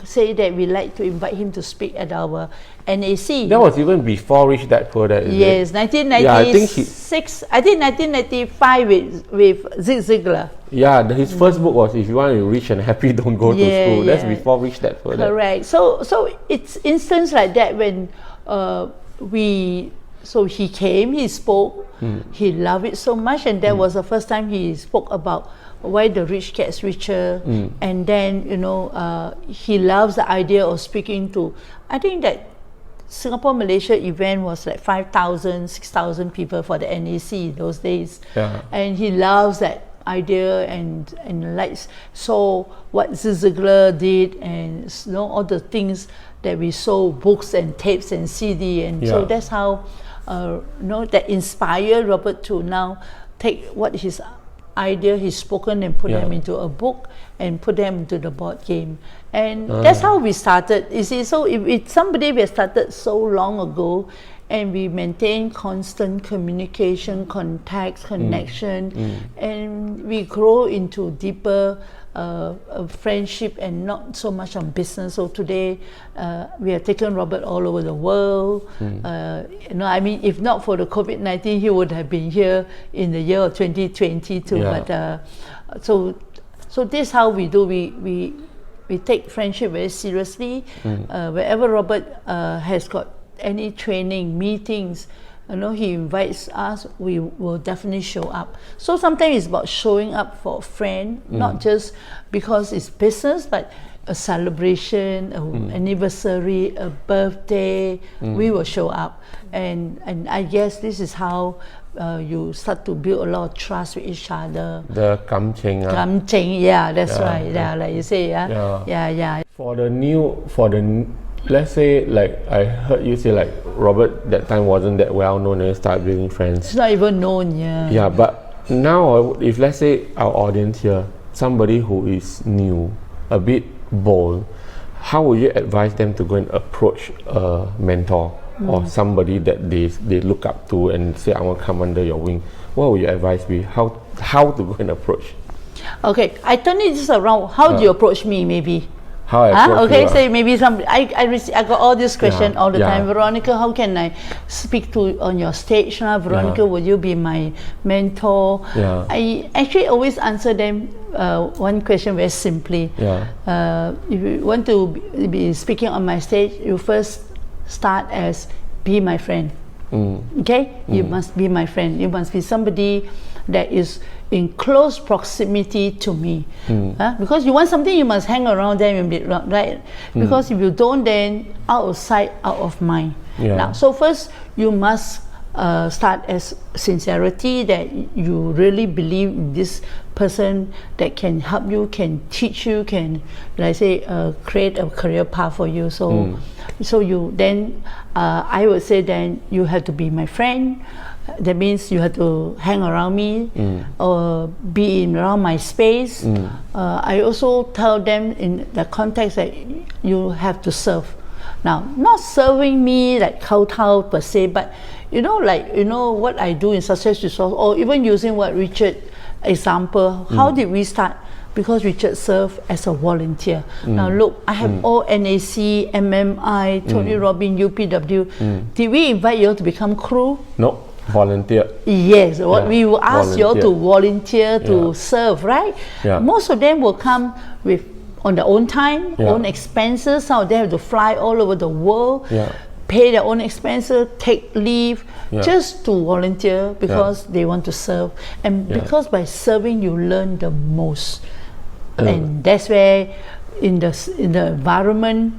C: say that we like to invite him to speak at our NAC.
A: That was even before Rich Dad Poor Dad.
C: Yes, 1996. I think 1995 with Zig Ziglar.
A: Yeah, his first book was "If You Want to Be Rich and Happy, Don't Go to School." That's before Rich Dad Poor Dad.
C: Correct. So it's instance like that when he came, he spoke, he loved it so much, and that was the first time he spoke about why the rich gets richer, and then he loves the idea of speaking to, I think that Singapore Malaysia event was like 5,000, 6,000 people for the NAC those days, and he loves that idea and likes what Ziglar did, and all the things that we sold, books and tapes and CD, and so that's how that inspired Robert to now take what his idea he's spoken and put them into a book and put them into the board game. And that's how we started. You see, so if it's somebody we started so long ago, and we maintain constant communication, contacts, connection, and we grow into deeper friendship and not so much on business. So today, we have taken Robert all over the world. I mean, if not for the COVID-19, he would have been here in the year of 2022. But so this is how we do. We take friendship very seriously. Wherever Robert has got any training, meetings, he invites us, we will definitely show up. So sometimes it's about showing up for a friend, not just because it's business, but a celebration, an anniversary, a birthday, we will show up. And I guess this is how you start to build a lot of trust with each other.
A: The kam cheng.
C: That's right. Like you say,
A: Let's say, like I heard you say, like Robert that time wasn't that well known and started building friends.
C: It's not even known,
A: Yeah, but now if let's say our audience here, somebody who is new, a bit bold, how would you advise them to go and approach a mentor or somebody that they look up to and say, I want to come under your wing? What would your advice be? How to go and approach?
C: Okay, I turn it just around. How do you approach me, maybe?
A: How I approach you,
C: say maybe I got all these questions all the time. Veronica, how can I speak to on your stage now? Veronica, will you be my mentor? I actually always answer them one question very simply. If you want to be speaking on my stage, you first start as be my friend. Okay, you must be my friend. You must be somebody that is in close proximity to me. Because you want something, you must hang around them, right? Because if you don't, then out of sight, out of mind. Now, so first you must start as sincerity, that you really believe in this person that can help you, can teach you, can, like I say, create a career path for you. So you then, I would say then you have to be my friend. That means you have to hang around me or be around my space. I also tell them in the context that you have to serve. Now, not serving me like kowtow per se, but what I do in Success Resource, or even using what Richard example. How did we start? Because Richard served as a volunteer. Now look, I have all NAC, MMI, Tony Robbins, UPW. Did we invite you to become crew?
A: No. Volunteer.
C: Yes, we will ask you to volunteer to serve, right? Most of them will come with on their own time, own expenses. Some of them have to fly all over the world, pay their own expenses, take leave, just to volunteer because they want to serve. And because by serving you learn the most. And that's where in the environment,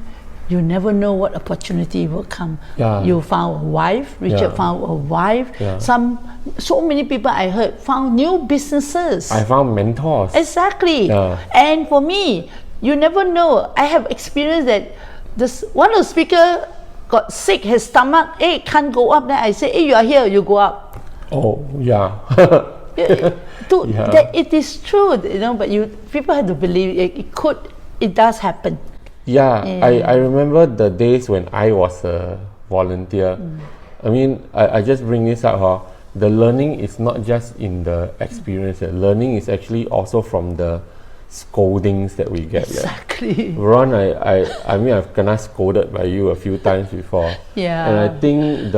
C: you never know what opportunity will come. You found a wife, Richard found a wife. So many people I heard found new businesses. I
A: found mentors.
C: Exactly. And for me, you never know. I have experienced that one of the speaker got sick, his stomach ache, can't go up. Then I say, hey, you are here, you go up.
A: Oh, yeah.
C: That it is true, but people have to believe it does happen.
A: I remember the days when I was a volunteer. I mean, I just bring this up. The learning is not just in the experience. Learning is actually also from the scoldings that we get.
C: Exactly.
A: Ron, I mean, I've been scolded by you a few times before. And I think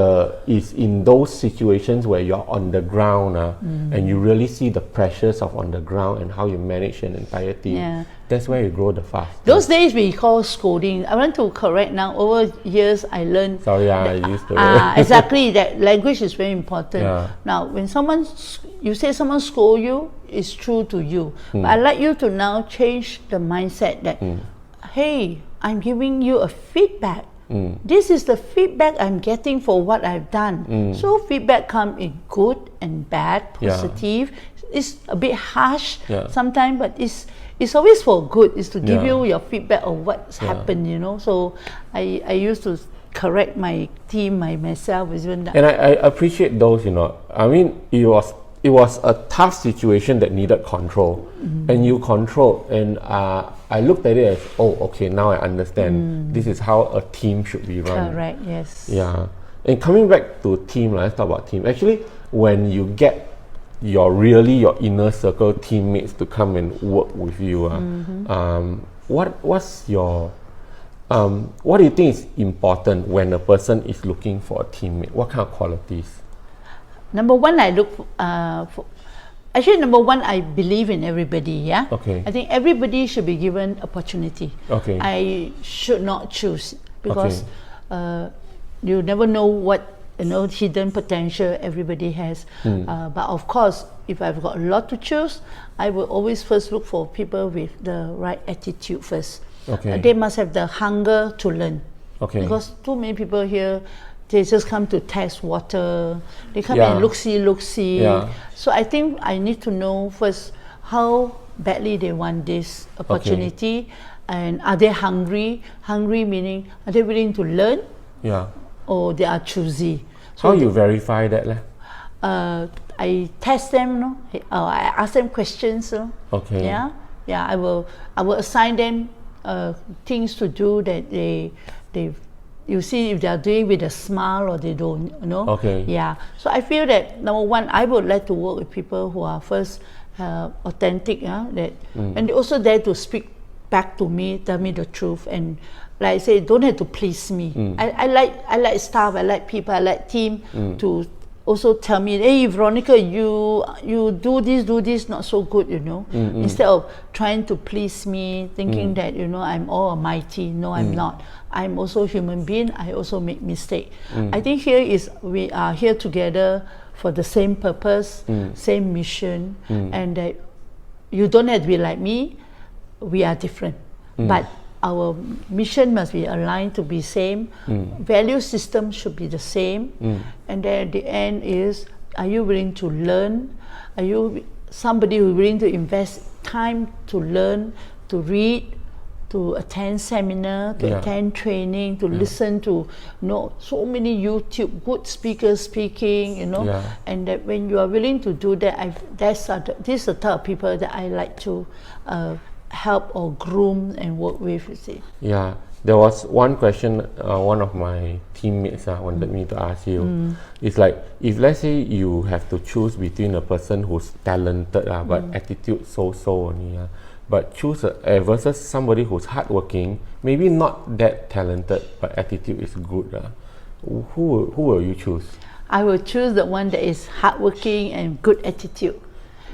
A: it's in those situations where you're on the ground and you really see the pressures of on the ground and how you manage an entire team. That's where you grow the fastest.
C: Those days we call scolding. I want to correct now. Over years I learned.
A: Sorry, I used to.
C: Exactly, that language is very important. Now, when you say someone scold you, it's true to you. But I'd like you to now change the mindset that, hey, I'm giving you a feedback. This is the feedback I'm getting for what I've done. So feedback comes in good and bad, positive. It's a bit harsh sometimes, but it's always for good. It's to give you your feedback of what's happened, So I used to correct my team, myself.
A: And I appreciate those, I mean, it was it was a tough situation that needed control, and you controlled. And I looked at it as, oh, okay, now I understand. This is how a team should be run.
C: Correct. Yes.
A: Yeah. And coming back to team, let's talk about team. Actually, when you get your inner circle teammates to come and work with you, what do you think is important when a person is looking for a teammate? What kind of qualities?
C: Number one, I look for. Actually, number one, I believe in everybody. Yeah.
A: Okay.
C: I think everybody should be given opportunity.
A: Okay.
C: I should not choose because you never know what hidden potential everybody has. But of course, if I've got a lot to choose, I will always first look for people with the right attitude first.
A: Okay.
C: They must have the hunger to learn.
A: Okay.
C: Because too many people here, they just come to test water. They come and look see.
A: Yeah.
C: So I think I need to know first how badly they want this opportunity, and are they hungry? Hungry meaning, are they willing to learn?
A: Yeah.
C: Or they are choosy.
A: How you verify that?
C: I test them, I ask them questions.
A: Okay.
C: Yeah. I will assign them things to do that they you see if they are doing with a smile or they don't,
A: Okay.
C: Yeah. So I feel that number one, I would like to work with people who are first authentic, and they also dare to speak back to me, tell me the truth, and like I say, don't have to please me. I like staff, I like people, I like team to also tell me, hey Veronica, you do this not so good, instead of trying to please me, thinking that I'm all almighty. No, I'm not. I'm also a human being. I also make mistake. I think we are here together for the same purpose, same mission, and that you don't have to be like me. We are different, but our mission must be aligned to be same. Value system should be the same, and then at the end is, are you willing to learn? Are you somebody who is willing to invest time to learn, to read, to attend seminar, to attend training, to listen to so many YouTube good speakers speaking, and that when you are willing to do that, this is the type of people that I like to help or groom and work with, you see.
A: Yeah, there was one question one of my teammates wanted me to ask you. It's like, if let's say you have to choose between a person who's talented but attitude so only, but choose versus somebody who's hardworking, maybe not that talented but attitude is good, who will you choose?
C: I will choose the one that is hardworking and good attitude.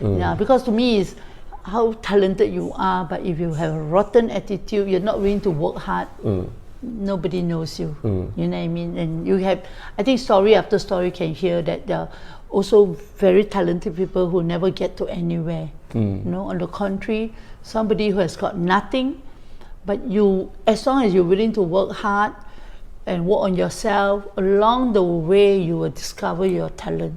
C: Yeah, because to me is how talented you are, but if you have a rotten attitude, you're not willing to work hard, nobody knows you. You know what I mean? And you have, I think story after story can hear that there are also very talented people who never get to anywhere. On the contrary, somebody who has got nothing, but you, as long as you're willing to work hard and work on yourself, along the way you will discover your talent.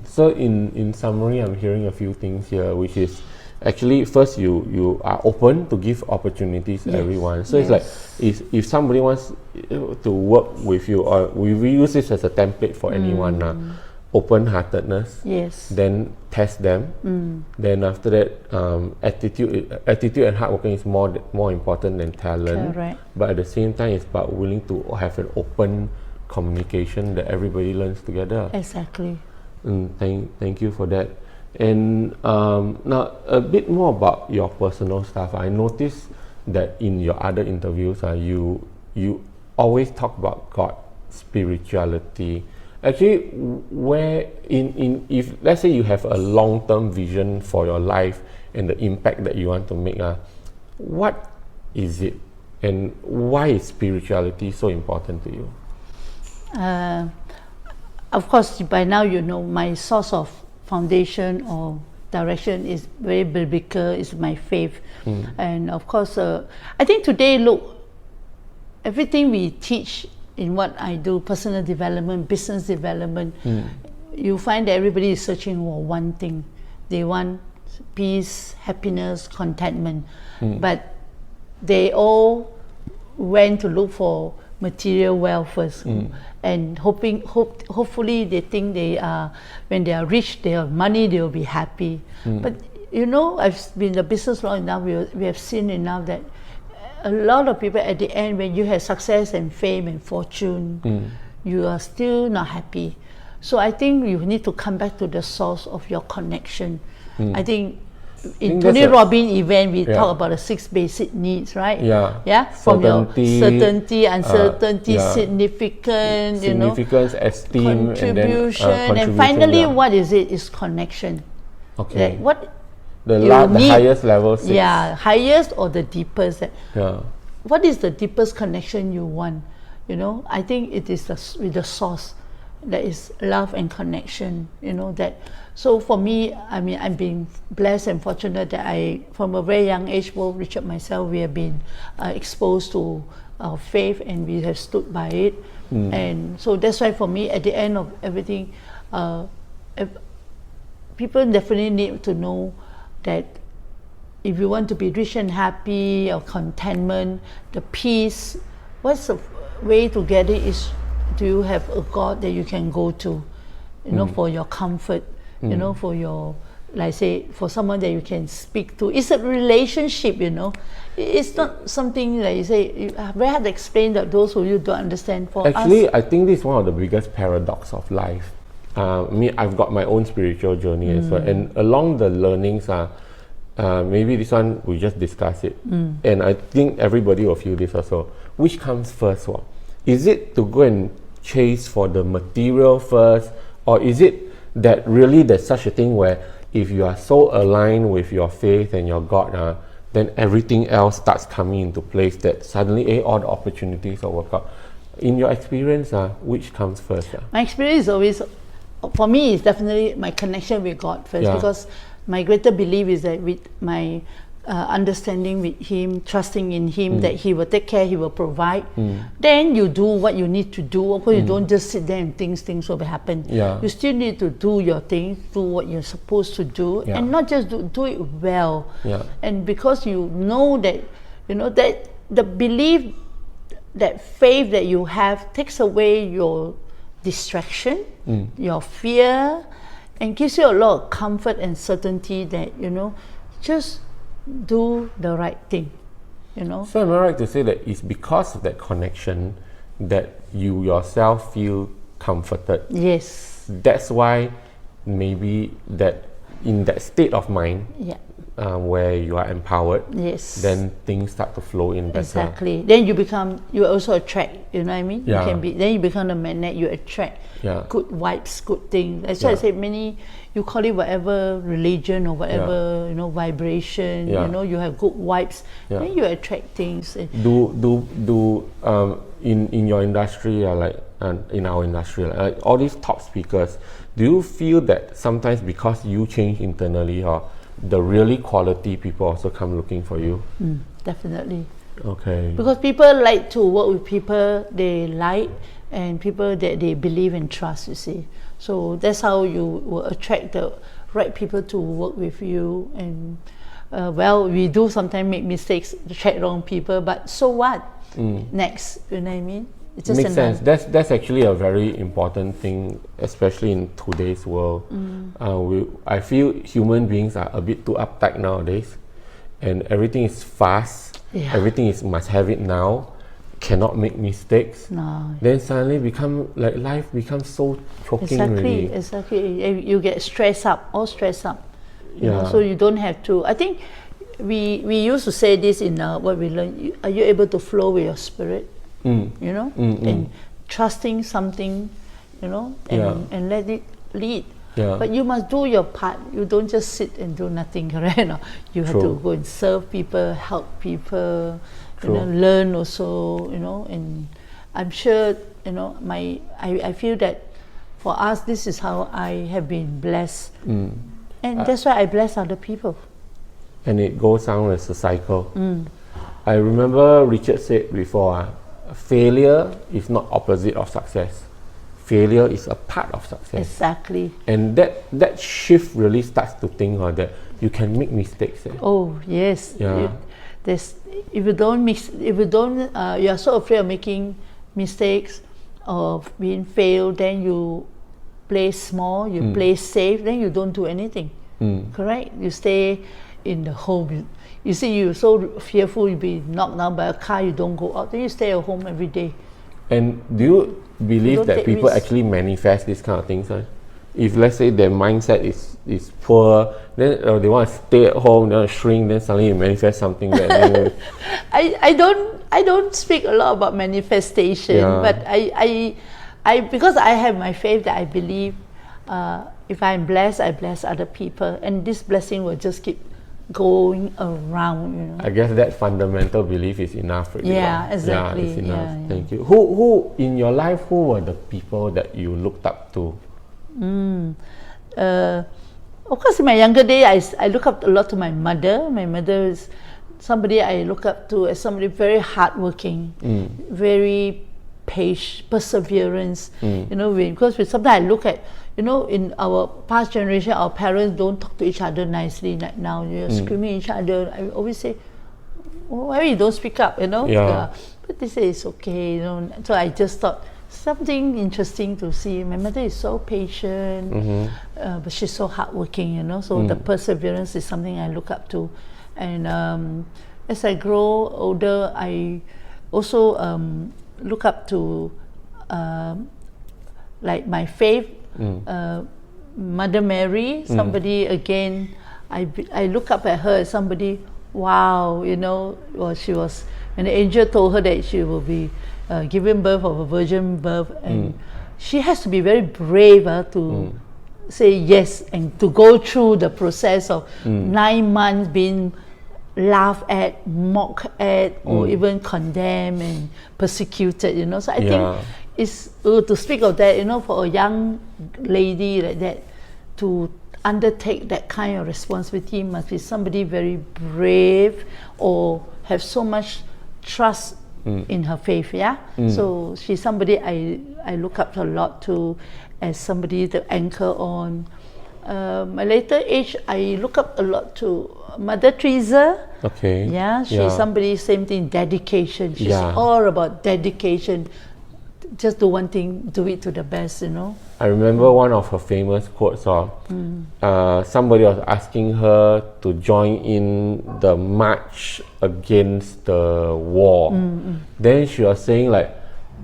A: So in summary, I'm hearing a few things here, which is actually first you are open to give opportunities to everyone. So it's like, if somebody wants to work with you, or we use this as a template for anyone, open-heartedness, then test them, then after that attitude and hard working is more important than talent.
C: Correct.
A: But at the same time, it's about willing to have an open communication that everybody learns together.
C: Exactly.
A: Thank you for that. And now a bit more about your personal stuff. I noticed that in your other interviews, you always talk about God, spirituality. Actually, where if let's say you have a long-term vision for your life and the impact that you want to make, what is it, and why is spirituality so important to you?
C: Of course, by now you know my source of foundation or direction is very biblical, is my faith. And of course, I think today, look, everything we teach in what I do, personal development, business development, you find that everybody is searching for one thing. They want peace, happiness, contentment. But they all went to look for material wealth first, and hopefully they think they are, when they are rich, they have money, they will be happy. But you know, I've been in the business long enough. We have seen enough that a lot of people at the end, when you have success and fame and fortune, you are still not happy. So I think you need to come back to the source of your connection. I think in Tony Robbins event, we talk about the 6 basic needs, right? From
A: certainty,
C: your certainty, uncertainty, significance,
A: esteem,
C: contribution, and finally, what is it? Is connection.
A: Okay.
C: Like what
A: the
C: need,
A: highest level 6.
C: Highest or the deepest. What is the deepest connection you want? I think it is with the source. That is love and connection, that. So for me, I mean, I'm being blessed and fortunate that from a very young age, both Richard and myself, we have been exposed to faith, and we have stood by it. And so that's why for me, at the end of everything, people definitely need to know that if you want to be rich and happy, or contentment, the peace, what's the way to get it is, do you have a God that you can go to, for your comfort, for your, like say, for someone that you can speak to. It's a relationship, It's not something like you say, very hard to explain that those who you don't understand. For
A: Actually,
C: us,
A: I think this is one of the biggest paradox of life. I've got my own spiritual journey as well, and along the learnings, maybe this one we just discuss it, and I think everybody will feel this also. Which comes first? Is it to go and chase for the material first, or is it that really there's such a thing where if you are so aligned with your faith and your God, then everything else starts coming into place, that suddenly all the opportunities will work out? In your experience, which comes first?
C: My experience is always, for me, it's definitely my connection with God first, because my greater belief is that with my understanding with Him, trusting in Him, that He will take care, He will provide, then you do what you need to do. Of course, you don't just sit there and think things will happen. You still need to do your things, do what you're supposed to do, and not just do it well. And because you know that, that the belief, that faith that you have takes away your distraction, your fear, and gives you a lot of comfort and certainty that, just do the right thing,
A: So am I right to say that it's because of that connection that you yourself feel comforted?
C: Yes.
A: That's why maybe that in that state of mind, where you are empowered, then things start to flow in better.
C: Exactly. Then you also attract, you know what I mean? Then you become a magnet, you attract good vibes, good things. That's why I say you call it whatever religion or whatever, vibration, you have good vibes, then you attract things.
A: In your industry, in our industry, all these top speakers, do you feel that sometimes because you change internally, or the really quality people also come looking for you?
C: Definitely.
A: Okay.
C: Because people like to work with people they like, and people that they believe and trust, you see. So that's how you will attract the right people to work with you. And we do sometimes make mistakes, attract wrong people, but so what? Next, you know what I mean? It's just
A: makes sense. That's actually a very important thing, especially in today's world. I feel human beings are a bit too uptight nowadays, and everything is fast. Everything must have it now. Cannot make mistakes. No. Then suddenly life becomes so choking.
C: Exactly. You get stressed up. You know, so you don't have to. I think we used to say this in what we learned. Are you able to flow with your spirit? And trusting something, and let it lead. But you must do your part. You don't just sit and do nothing, correct? You have to go and serve people, help people, learn also, and I'm sure, I feel that for us, this is how I have been blessed. And that's why I bless other people.
A: And it goes on as a cycle. I remember Richard said before, failure is not opposite of success. Failure is a part of success.
C: Exactly.
A: And that shift really starts to think that you can make mistakes.
C: Oh yes. If you don't, you are so afraid of making mistakes or being failed, then you play small, you play safe, then you don't do anything. Correct? You stay in the home. You see, you're so fearful you'll be knocked down by a car, you don't go out, then you stay at home every day.
A: And do you believe that people actually manifest these kind of things? Right? If let's say their mindset is poor, then they want to stay at home, they want to shrink, then suddenly you manifest something that
C: I don't speak a lot about manifestation, but I because I have my faith that I believe if I'm blessed, I bless other people, and this blessing will just keep going around. You know.
A: I guess that fundamental belief is enough. Really,
C: yeah, exactly.
A: Yeah, it's enough.
C: Yeah.
A: Thank you. Who in your life? Who were the people that you looked up to?
C: Of course, in my younger day, I look up a lot to my mother. My mother is somebody I look up to as somebody very hardworking, very patient, perseverance. You know, because sometimes I look at, you know, in our past generation, our parents don't talk to each other nicely like now. You're screaming at each other. I always say, why you don't speak up, you know?
A: Yeah.
C: But they say it's okay, you know. So I just thought something interesting to see. My mother is so patient, but she's so hardworking, you know. So the perseverance is something I look up to. And as I grow older, I also look up to like my faith, Mother Mary. Somebody again, I look up at her as somebody. Wow, you know, well, she was when the angel told her that she will be giving birth of a virgin birth, and she has to be very brave to say yes and to go through the process of 9 months being laughed at, mocked at, or even condemned and persecuted, you know. So I think it's to speak of that, you know, for a young lady like that to undertake that kind of responsibility must be somebody very brave or have so much trust in her faith. So she's somebody I look up to a lot to as somebody to anchor on. My later age, I look up a lot to Mother Teresa.
A: Okay.
C: Yeah, she's somebody, same thing, dedication. She's all about dedication. Just do one thing, do it to the best, you know.
A: I remember one of her famous quotes somebody was asking her to join in the march against the war. Then she was saying like,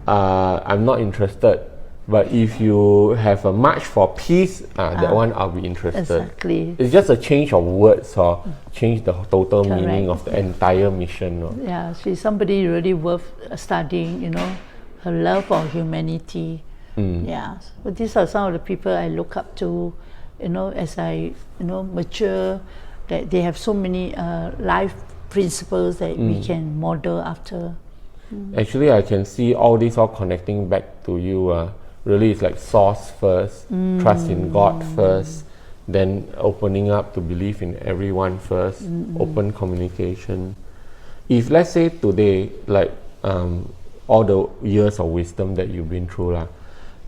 A: I'm not interested, but if you have a march for peace, that one I'll be interested.
C: Exactly.
A: It's just a change of words or change the total meaning of the entire mission.
C: Yeah, she's somebody really worth studying, you know. Her love for humanity. Yeah, so these are some of the people I look up to, you know, as I, you know, mature, that they have so many life principles that we can model after.
A: Actually, I can see all these all connecting back to you. Really, it's like source first, trust in God first, then opening up to believe in everyone first, open communication. If let's say today, like all the years of wisdom that you've been through,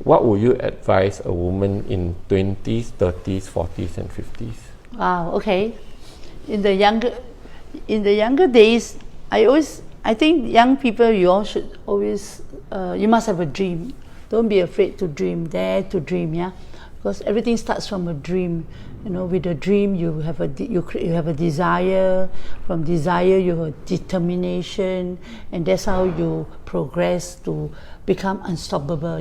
A: what would you advise a woman in 20s, 30s, 40s and 50s?
C: Wow, okay. In the younger days, I think young people, you all should always, you must have a dream. Don't be afraid to dream, dare to dream, because everything starts from a dream. You know, with a dream, you have a desire. From desire, you have determination, and that's how you progress to become unstoppable.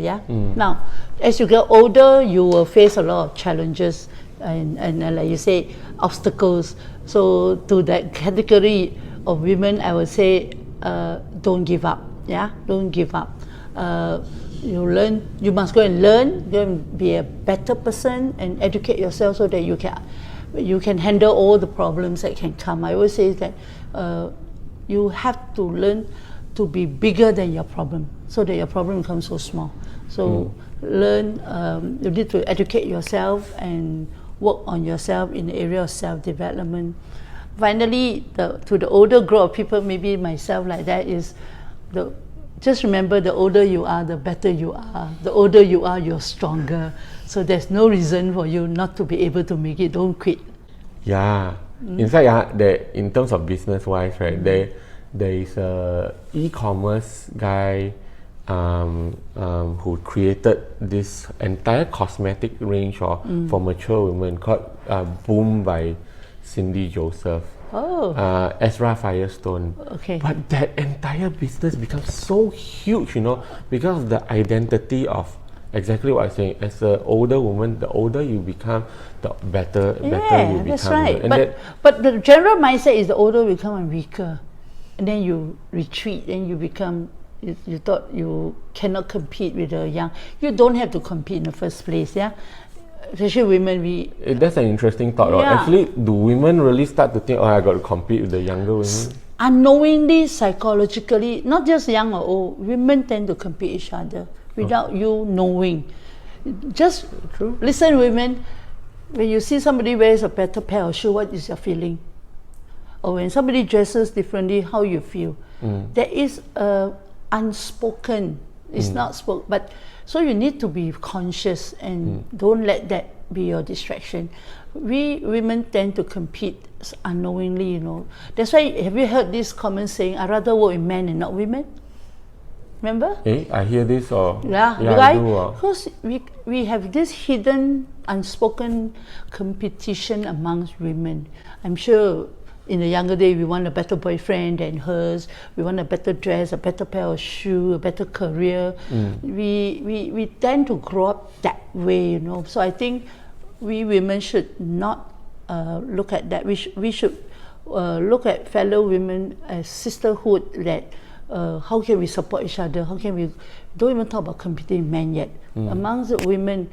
C: Now, as you get older, you will face a lot of challenges and like you say, obstacles. So to that category of women, I would say, don't give up. Don't give up. You must go and learn, go and be a better person and educate yourself so that you can handle all the problems that can come. I always say that you have to learn to be bigger than your problem so that your problem becomes so small. So learn, you need to educate yourself and work on yourself in the area of self-development. Finally, to the older group of people, maybe myself like that, is just remember, the older you are, the better you are. The older you are, you're stronger. So there's no reason for you not to be able to make it. Don't quit.
A: Yeah. In fact, in terms of business-wise, right, there is a e-commerce guy who created this entire cosmetic range for mature women called Boom by Cindy Joseph. Ezra Firestone.
C: Okay.
A: But that entire business becomes so huge, because of the identity of exactly what I'm saying. As an older woman, the older you become, the better you become.
C: That's right.
A: And
C: but the general mindset is the older you become weaker, and then you retreat, and you become. You thought you cannot compete with the young. You don't have to compete in the first place, yeah. Especially women,
A: that's an interesting thought. Right? Actually, do women really start to think, I got to compete with the younger women?
C: Unknowingly, psychologically, not just young or old, women tend to compete each other without you knowing. Just listen, women. When you see somebody wears a better pair of shoes, what is your feeling? Or when somebody dresses differently, how you feel? There is a unspoken, it's not spoken, but so you need to be conscious and don't let that be your distraction. We women tend to compete unknowingly, That's why, have you heard this common saying, I'd rather work with men and not women? Remember?
A: I hear this
C: I do. Because we have this hidden, unspoken competition amongst women. I'm sure in the younger day, we want a better boyfriend than hers. We want a better dress, a better pair of shoes, a better career. We tend to grow up that way, So I think we women should not look at that. We should look at fellow women as sisterhood. That how can we support each other? How can we? Don't even talk about competing men yet. Amongst the women,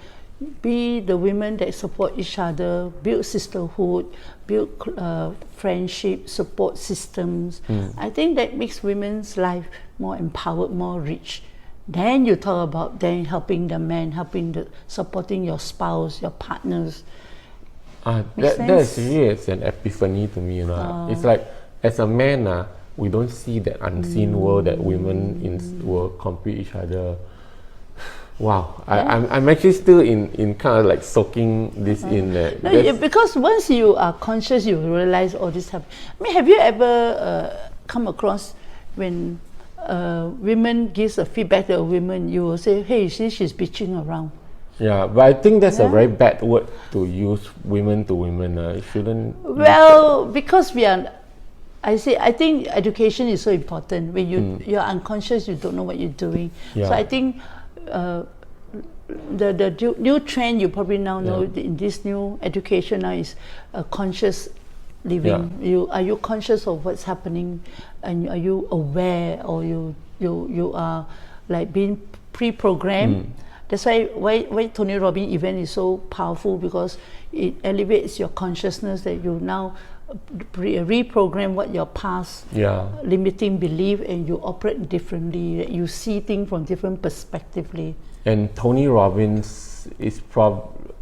C: be the women that support each other, build sisterhood, build friendship, support systems. I think that makes women's life more empowered, more rich. Then you talk about then helping the men, supporting your spouse, your partners.
A: That's really an epiphany to me. It's like, as a man, we don't see that unseen world that women will compete each other. Wow, I'm actually still in kind of like soaking this in.
C: Because once you are conscious, you realize all this happen. Have you ever come across when women gives a feedback to a woman, you will say, hey, see, she's bitching around.
A: Yeah, but I think that's a very bad word to use, women to women. It shouldn't.
C: Well, because I think education is so important. When you're unconscious, you don't know what you're doing. So I think the new trend you probably now know in this new education now is conscious living. Are you conscious of what's happening, and are you aware, or you are like being pre-programmed? That's why Tony Robbins event is so powerful, because it elevates your consciousness that you now reprogram what your past limiting belief, and you operate differently. You see things from different perspectively. And
A: Tony Robbins is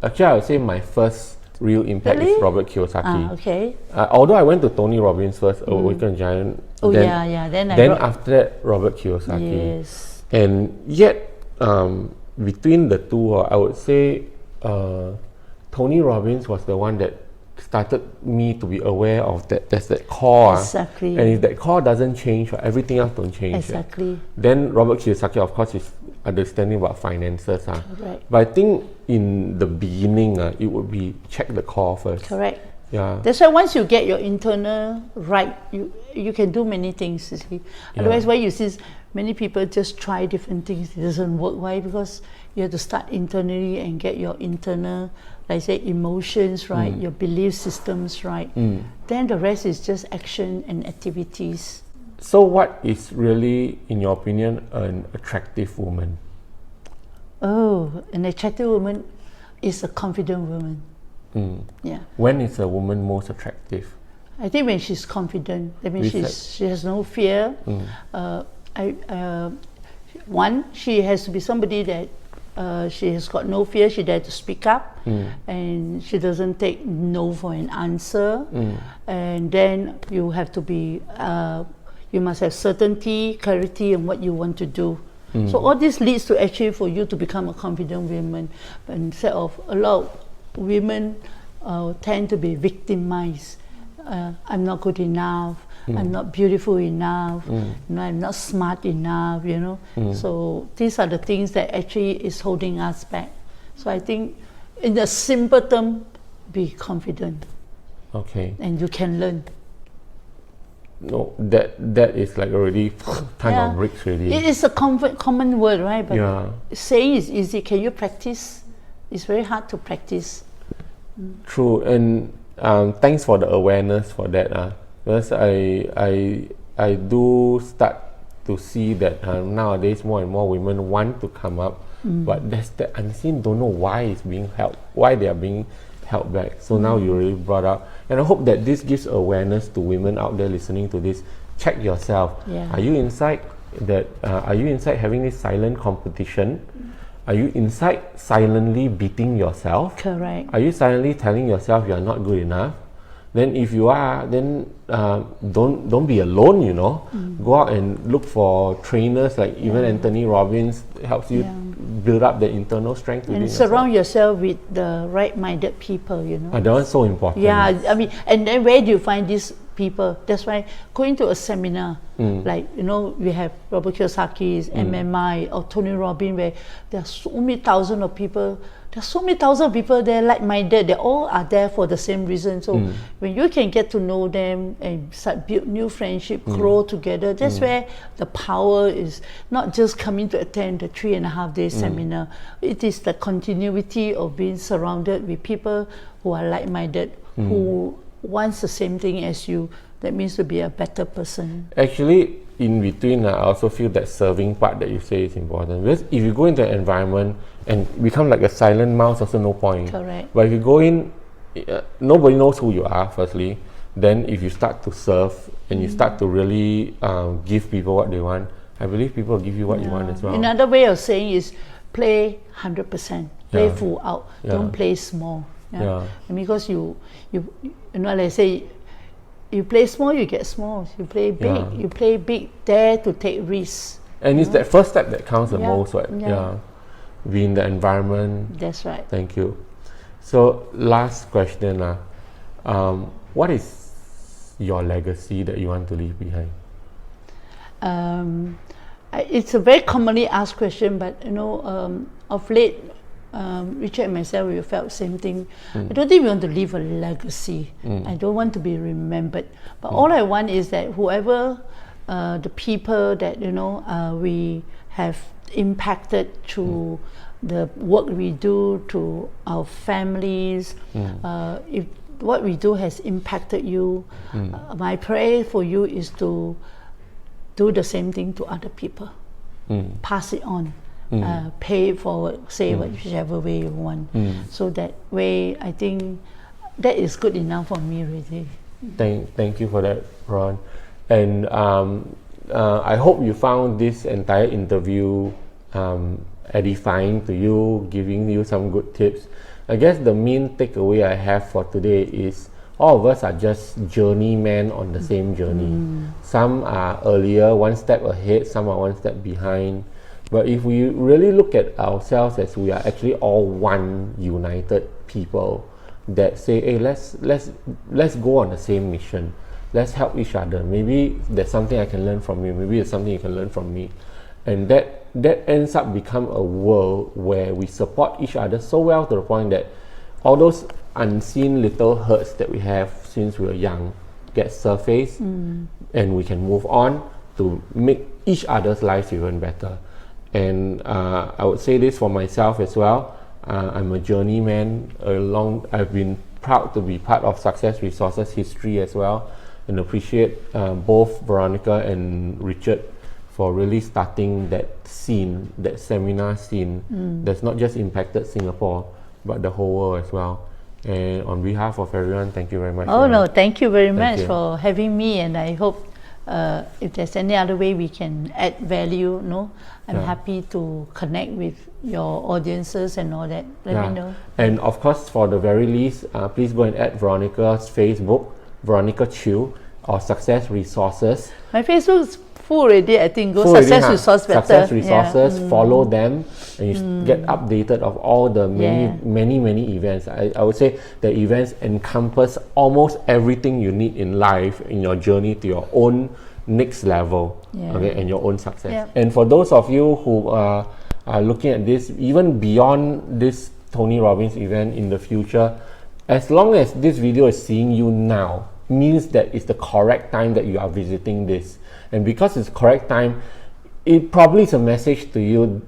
A: actually, I would say my first real impact is Robert Kiyosaki. Although I went to Tony Robbins first, Awaken Giant. Then after that, Robert Kiyosaki.
C: Yes.
A: And yet, between the two, I would say Tony Robbins was the one that started me to be aware of that. There's that core.
C: Exactly.
A: And if that core doesn't change, everything else don't change.
C: Exactly.
A: Then Robert Kiyosaki, of course, is understanding about finances.
C: Correct.
A: But I think in the beginning, it would be check the core first.
C: Correct.
A: Yeah.
C: That's why once you get your internal right, you can do many things, you see. Otherwise, why you see many people just try different things, it doesn't work. Why? Because you have to start internally and get your internal, like I say, emotions right, your belief systems right. Then the rest is just action and activities.
A: So what is really, in your opinion, an attractive woman?
C: Oh, an attractive woman is a confident woman. Yeah.
A: When is a woman most attractive?
C: I think when she's confident. That means she has no fear. One, she has to be somebody that she has got no fear. She dares to speak up, and she doesn't take no for an answer. And then you have to be, you must have certainty, clarity in what you want to do. So all this leads to actually for you to become a confident woman. Instead of a lot of women tend to be victimized. I'm not good enough. I'm not beautiful enough, I'm not smart enough, So these are the things that actually is holding us back. So I think in the simple term, be confident.
A: Okay.
C: And you can learn.
A: No, that is like already kind of bricks already.
C: It is a common word, right? But saying is easy. Can you practice? It's very hard to practice.
A: True, and thanks for the awareness for that. Because I do start to see that nowadays more and more women want to come up, but there's the unseen, don't know why it's being held, why they are being held back. So now you really brought up, and I hope that this gives awareness to women out there listening to this. Check yourself. Are you inside that? Are you inside having this silent competition? Are you inside silently beating yourself?
C: Correct.
A: Are you silently telling yourself you are not good enough? Then if you are, then don't be alone, Go out and look for trainers like even Anthony Robbins helps you build up the internal strength within
C: and surround yourself with the right-minded people,
A: that one's so important.
C: I mean, and then where do you find these people? That's why going to a seminar, like, we have Robert Kiyosaki's MMI or Tony Robbins, where there are so many thousands of people. There's so many thousands of people there like-minded. They all are there for the same reason. So when you can get to know them and start build new friendship, grow together, that's where the power is. Not just coming to attend the 3.5-day seminar. It is the continuity of being surrounded with people who are like-minded, who wants the same thing as you. That means to be a better person.
A: Actually, in between, I also feel that serving part that you say is important. Because if you go into an environment and become like a silent mouse, also no point.
C: Correct.
A: But if you go in, nobody knows who you are, firstly. Then if you start to serve and you start to really give people what they want, I believe people will give you what you want as well.
C: Another way of saying is play 100%, play full out, don't play small. And because you like I say, you play small, you get small. You play big, you play big. Dare to take risks.
A: And it's that first step that counts the most, right? Be in the environment.
C: That's right.
A: Thank you. So last question, what is your legacy that you want to leave behind?
C: It's a very commonly asked question, but of late, Richard and myself, we felt same thing. I don't think we want to leave a legacy. I don't want to be remembered. But all I want is that whoever the people that we have impacted through the work we do, to our families, if what we do has impacted you, my prayer for you is to do the same thing to other people. Pass it on. Pay it forward, say whichever way you want. So that way, I think that is good enough for me, really.
A: Thank you for that, Ron. And I hope you found this entire interview edifying to you, giving you some good tips. I guess the main takeaway I have for today is all of us are just journeymen on the same journey. Some are earlier, one step ahead, some are one step behind. But if we really look at ourselves as we are actually all one united people that say, hey, let's go on the same mission. Let's help each other. Maybe there's something I can learn from you. Maybe there's something you can learn from me. And that ends up become a world where we support each other so well to the point that all those unseen little hurts that we have since we were young get surfaced and we can move on to make each other's lives even better. And I would say this for myself as well. I'm a journeyman I've been proud to be part of Success Resources history as well, and appreciate both Veronica and Richard for really starting that scene, that seminar scene that's not just impacted Singapore but the whole world as well. And on behalf of everyone, thank you very much.
C: Thank you very much for having me, and I hope if there's any other way we can add value, I'm happy to connect with your audiences and all that. Let me know.
A: And of course, for the very least, please go and add Veronica's Facebook, Veronica Chew, or Success Resources.
C: My Facebook is full already. I think go
A: Full already,
C: success
A: huh?
C: resource better.
A: Success resources, follow them, and you get updated of all the many events. I would say the events encompass almost everything you need in life in your journey to your own next level, okay, and your own success.
C: Yeah.
A: And for those of you who are looking at this, even beyond this Tony Robbins event in the future, as long as this video is seeing you now, means that it's the correct time that you are visiting this. And because it's correct time, it probably is a message to you,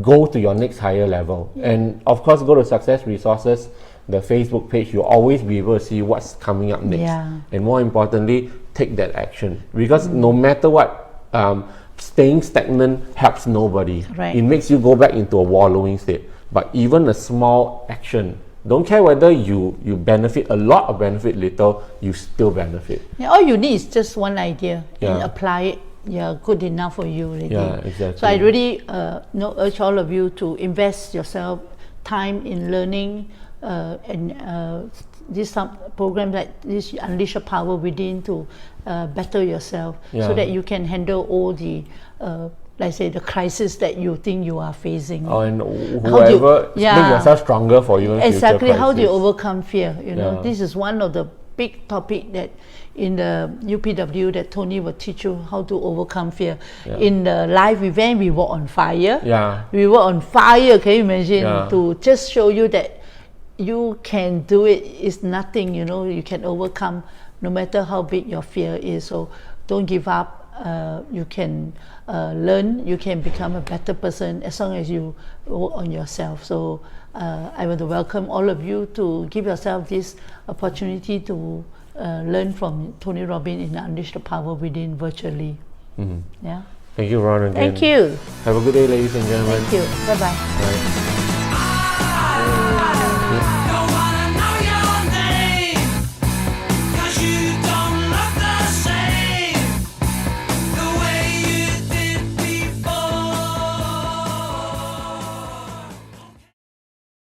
A: go to your next higher level. And of course, go to Success Resources, the Facebook page. You'll always be able to see what's coming up next. And more importantly, take that action. Because no matter what, staying stagnant helps nobody. It makes you go back into a wallowing state. But even a small action, don't care whether you benefit a lot or benefit little, you still benefit.
C: All you need is just one idea and apply it. Good enough for you already.
A: Exactly.
C: So I really urge all of you to invest yourself time in learning and this program like this, Unleash Your Power Within, to better yourself so that you can handle all the let's say the crisis that you think you are facing.
A: And whoever, make yourself stronger for you.
C: Exactly. How do you overcome fear? You know, this is one of the big topic that in the UPW that Tony will teach you how to overcome fear. In the live event, we were on fire. We were on fire. Can you imagine? To just show you that you can do it. It's nothing. You know, you can overcome no matter how big your fear is. So don't give up. You can learn, you can become a better person as long as you work on yourself. So I want to welcome all of you to give yourself this opportunity to learn from Tony Robbins in Unleash the Power Within virtually.
A: Thank you, Ron, again.
C: Thank you.
A: Have a good day, ladies and gentlemen.
C: Thank you. Bye-bye.